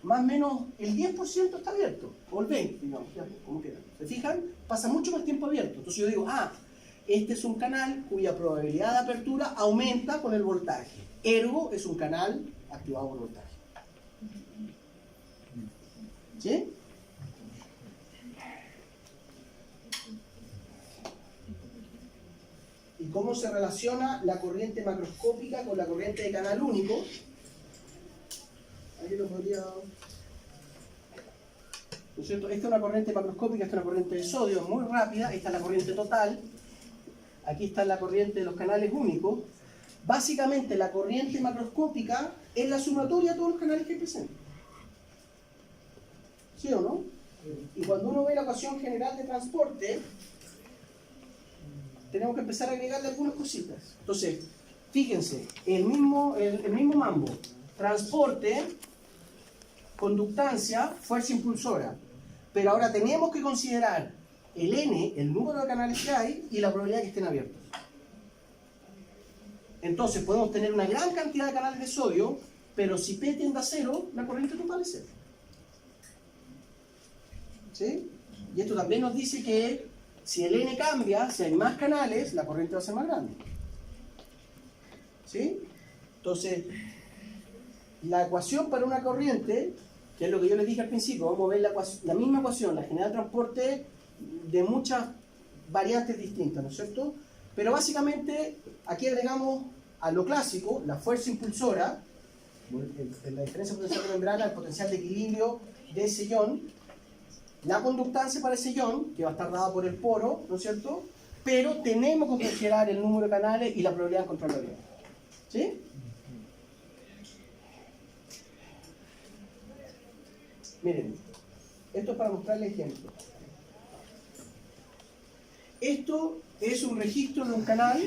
más o menos el 10% está abierto, o el 20%, digamos, ya, como quieran. ¿Se fijan? Pasa mucho más tiempo abierto. Entonces yo digo, este es un canal cuya probabilidad de apertura aumenta con el voltaje. Ergo es un canal activado por voltaje. ¿Sí? ¿Y cómo se relaciona la corriente macroscópica con la corriente de canal único? Aquí lo podría... ¿No es cierto? Esta es una corriente macroscópica, esta es una corriente de sodio, muy rápida. Esta es la corriente total. Aquí está la corriente de los canales únicos. Básicamente la corriente macroscópica es la sumatoria de todos los canales que hay presentes. ¿Sí o no? Y cuando uno ve la ecuación general de transporte, tenemos que empezar a agregarle algunas cositas. Entonces, fíjense, el mismo mambo. Transporte, conductancia, fuerza impulsora. Pero ahora tenemos que considerar el N, el número de canales que hay, y la probabilidad de que estén abiertos. Entonces podemos tener una gran cantidad de canales de sodio, pero si P tiende a 0, la corriente total es 0. ¿Sí? Y esto también nos dice que si el N cambia, si hay más canales, la corriente va a ser más grande. ¿Sí? Entonces, la ecuación para una corriente, que es lo que yo les dije al principio, vamos a ver la misma ecuación, la general de transporte de muchas variantes distintas, ¿no es cierto? Pero básicamente aquí agregamos a lo clásico la fuerza impulsora, la diferencia potencial de membrana, el potencial de equilibrio de ese ion, la conductancia para ese ion, que va a estar dada por el poro, ¿no es cierto? Pero tenemos que considerar el número de canales y la probabilidad de encontrarlo bien. ¿Sí? Miren, esto es para mostrarles ejemplo. Esto es un registro de un canal,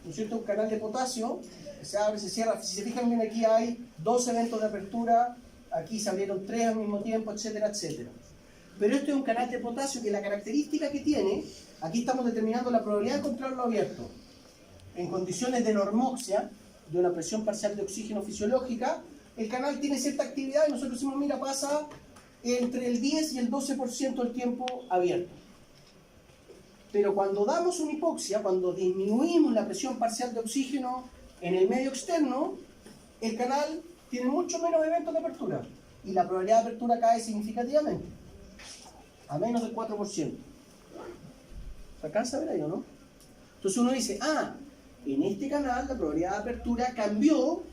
¿no es cierto? Un canal de potasio, que se abre, se cierra. Si se fijan bien, aquí hay 2 eventos de apertura, aquí se abrieron 3 al mismo tiempo, etcétera, etcétera. Pero este es un canal de potasio que la característica que tiene, aquí estamos determinando la probabilidad de encontrarlo abierto. En condiciones de normoxia, de una presión parcial de oxígeno fisiológica, el canal tiene cierta actividad y nosotros decimos, mira, pasa entre el 10 y el 12% del tiempo abierto. Pero cuando damos una hipoxia, cuando disminuimos la presión parcial de oxígeno en el medio externo, el canal tiene mucho menos eventos de apertura y la probabilidad de apertura cae significativamente, a menos del 4%. ¿Se alcanza a ver ahí o no? Entonces uno dice, en este canal la probabilidad de apertura cambió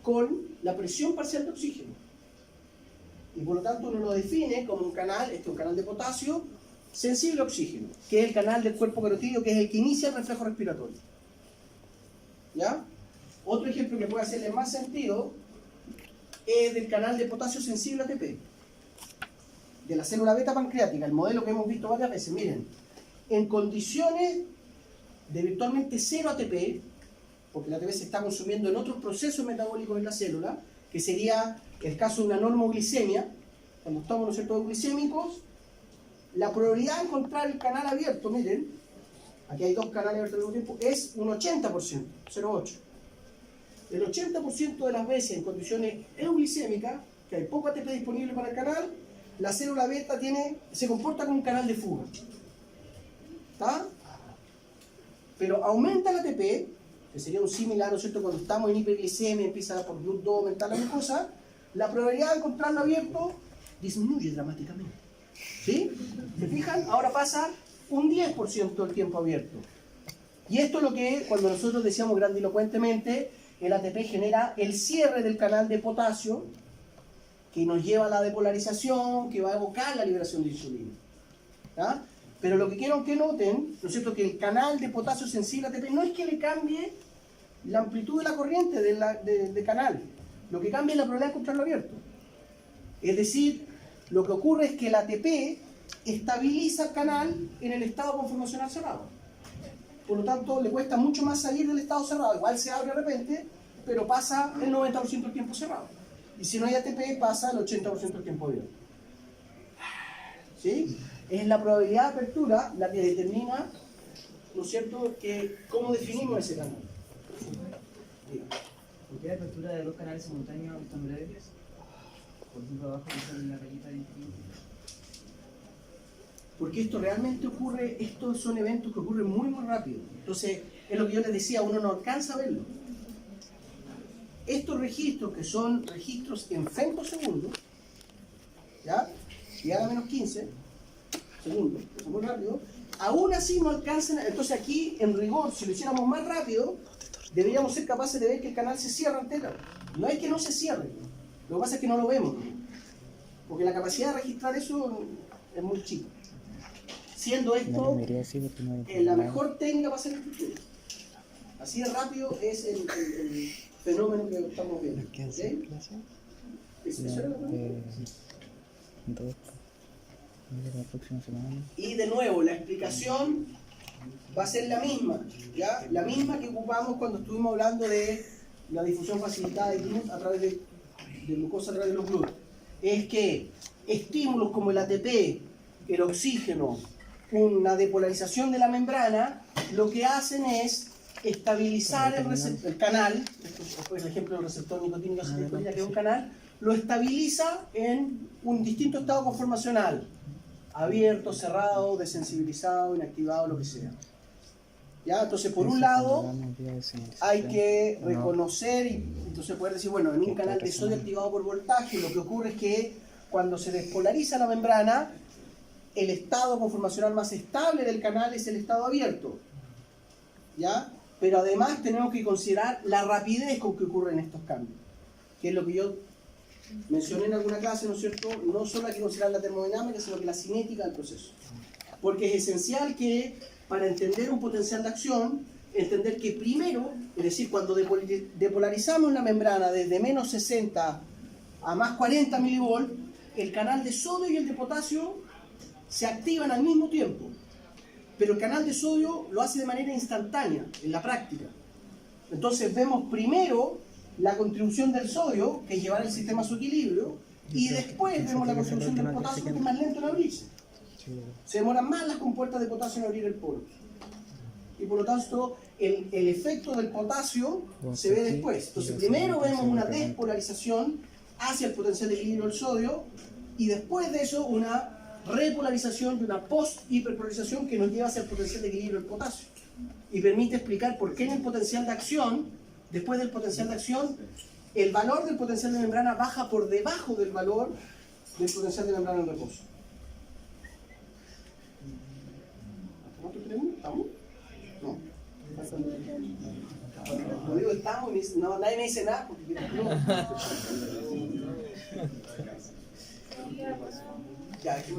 con la presión parcial de oxígeno. Y por lo tanto uno lo define como un canal, este es un canal de potasio, sensible a oxígeno, que es el canal del cuerpo carotídeo, que es el que inicia el reflejo respiratorio. ¿Ya? Otro ejemplo que puede hacerle más sentido es del canal de potasio sensible a ATP, de la célula beta pancreática, el modelo que hemos visto varias veces. Miren, en condiciones de virtualmente cero ATP, porque el ATP se está consumiendo en otros procesos metabólicos en la célula, que sería el caso de una normoglicemia, cuando estamos, ¿no es cierto?, glicémicos, la probabilidad de encontrar el canal abierto, miren, aquí hay dos canales abiertos al mismo tiempo, es un 80%, 0,8. El 80% de las veces en condiciones euglicémicas, que hay poco ATP disponible para el canal, la célula beta se comporta como un canal de fuga. ¿Está? Pero aumenta el ATP, que sería un similar, ¿no es cierto?, cuando estamos en hiperglicemia, empieza por GLUT2 a aumentar la glucosa, la probabilidad de encontrarlo abierto disminuye dramáticamente. ¿Sí? ¿Se fijan? Ahora pasa un 10% del tiempo abierto. Y esto es lo que, cuando nosotros decíamos grandilocuentemente, el ATP genera el cierre del canal de potasio, que nos lleva a la depolarización, que va a evocar la liberación de insulina. ¿Ya? Pero lo que quiero que noten, ¿no es cierto?, que el canal de potasio sensible a ATP no es que le cambie la amplitud de la corriente de canal. Lo que cambia es la probabilidad de encontrarlo abierto. Es decir, lo que ocurre es que el ATP estabiliza el canal en el estado conformacional cerrado. Por lo tanto, le cuesta mucho más salir del estado cerrado. Igual se abre de repente, pero pasa el 90% del tiempo cerrado. Y si no hay ATP, pasa el 80% del tiempo abierto. ¿Sí? Es la probabilidad de apertura la que determina, ¿no es cierto?, cómo definimos ese canal. ¿Por qué la apertura de dos canales simultáneos tan breves? Por ejemplo, abajo dice la rayita de infinito. Porque esto realmente ocurre, estos son eventos que ocurren muy muy rápido. Entonces, es lo que yo les decía, uno no alcanza a verlo. Estos registros, que son registros en femtosegundos, ¿ya? Llegan a menos 15 segundos, que es muy rápido, aún así no alcanzan. Entonces aquí, en rigor, si lo hiciéramos más rápido, deberíamos ser capaces de ver que el canal se cierra entero. No es que no se cierre, lo que pasa es que no lo vemos, porque la capacidad de registrar eso es muy chica. Siendo esto la mejor técnica para hacer el estudio. Así de rápido es el fenómeno que estamos viendo. ¿Okay? ¿Eso era la pregunta? Y de nuevo, la explicación va a ser la misma, ¿ya? La misma que ocupamos cuando estuvimos hablando de la difusión facilitada de GLUT a través de glucosa a través de los GLUT. Es que estímulos como el ATP, el oxígeno, una depolarización de la membrana, lo que hacen es estabilizar el canal, después el ejemplo del receptor nicotínico acetilcolina, que es un canal, lo estabiliza en un distinto estado conformacional, abierto, cerrado, desensibilizado, inactivado, lo que sea. ¿Ya? Entonces, por un lado, hay que reconocer y entonces poder decir, bueno, en un canal de sodio activado por voltaje, lo que ocurre es que cuando se despolariza la membrana, el estado conformacional más estable del canal es el estado abierto. ¿Ya? Pero además tenemos que considerar la rapidez con que ocurren estos cambios, que es lo que yo mencioné en alguna clase, ¿no es cierto? No solo hay que considerar la termodinámica, sino que la cinética del proceso. Porque es esencial que, para entender un potencial de acción, entender que primero, es decir, cuando depolarizamos la membrana desde menos 60 a más 40 milivolts, el canal de sodio y el de potasio se activan al mismo tiempo. Pero el canal de sodio lo hace de manera instantánea, en la práctica. Entonces vemos primero la contribución del sodio, que es llevar el sistema a su equilibrio, Y después vemos la construcción del potasio, que es más lento en abrirse. Se demoran más las compuertas de potasio en abrir el polo. Y por lo tanto, el efecto del potasio se ve después. Entonces, primero vemos una despolarización hacia el potencial de equilibrio del sodio, y después de eso una repolarización y una post-hiperpolarización que nos lleva hacia el potencial de equilibrio del potasio. Y permite explicar por qué en el potencial de acción, después del potencial de acción, el valor del potencial de membrana baja por debajo del valor del potencial de membrana en reposo. ¿Cuánto tenemos? ¿Estamos? No. Cuando digo estamos, no, nadie me dice nada porque no. Ya, aquí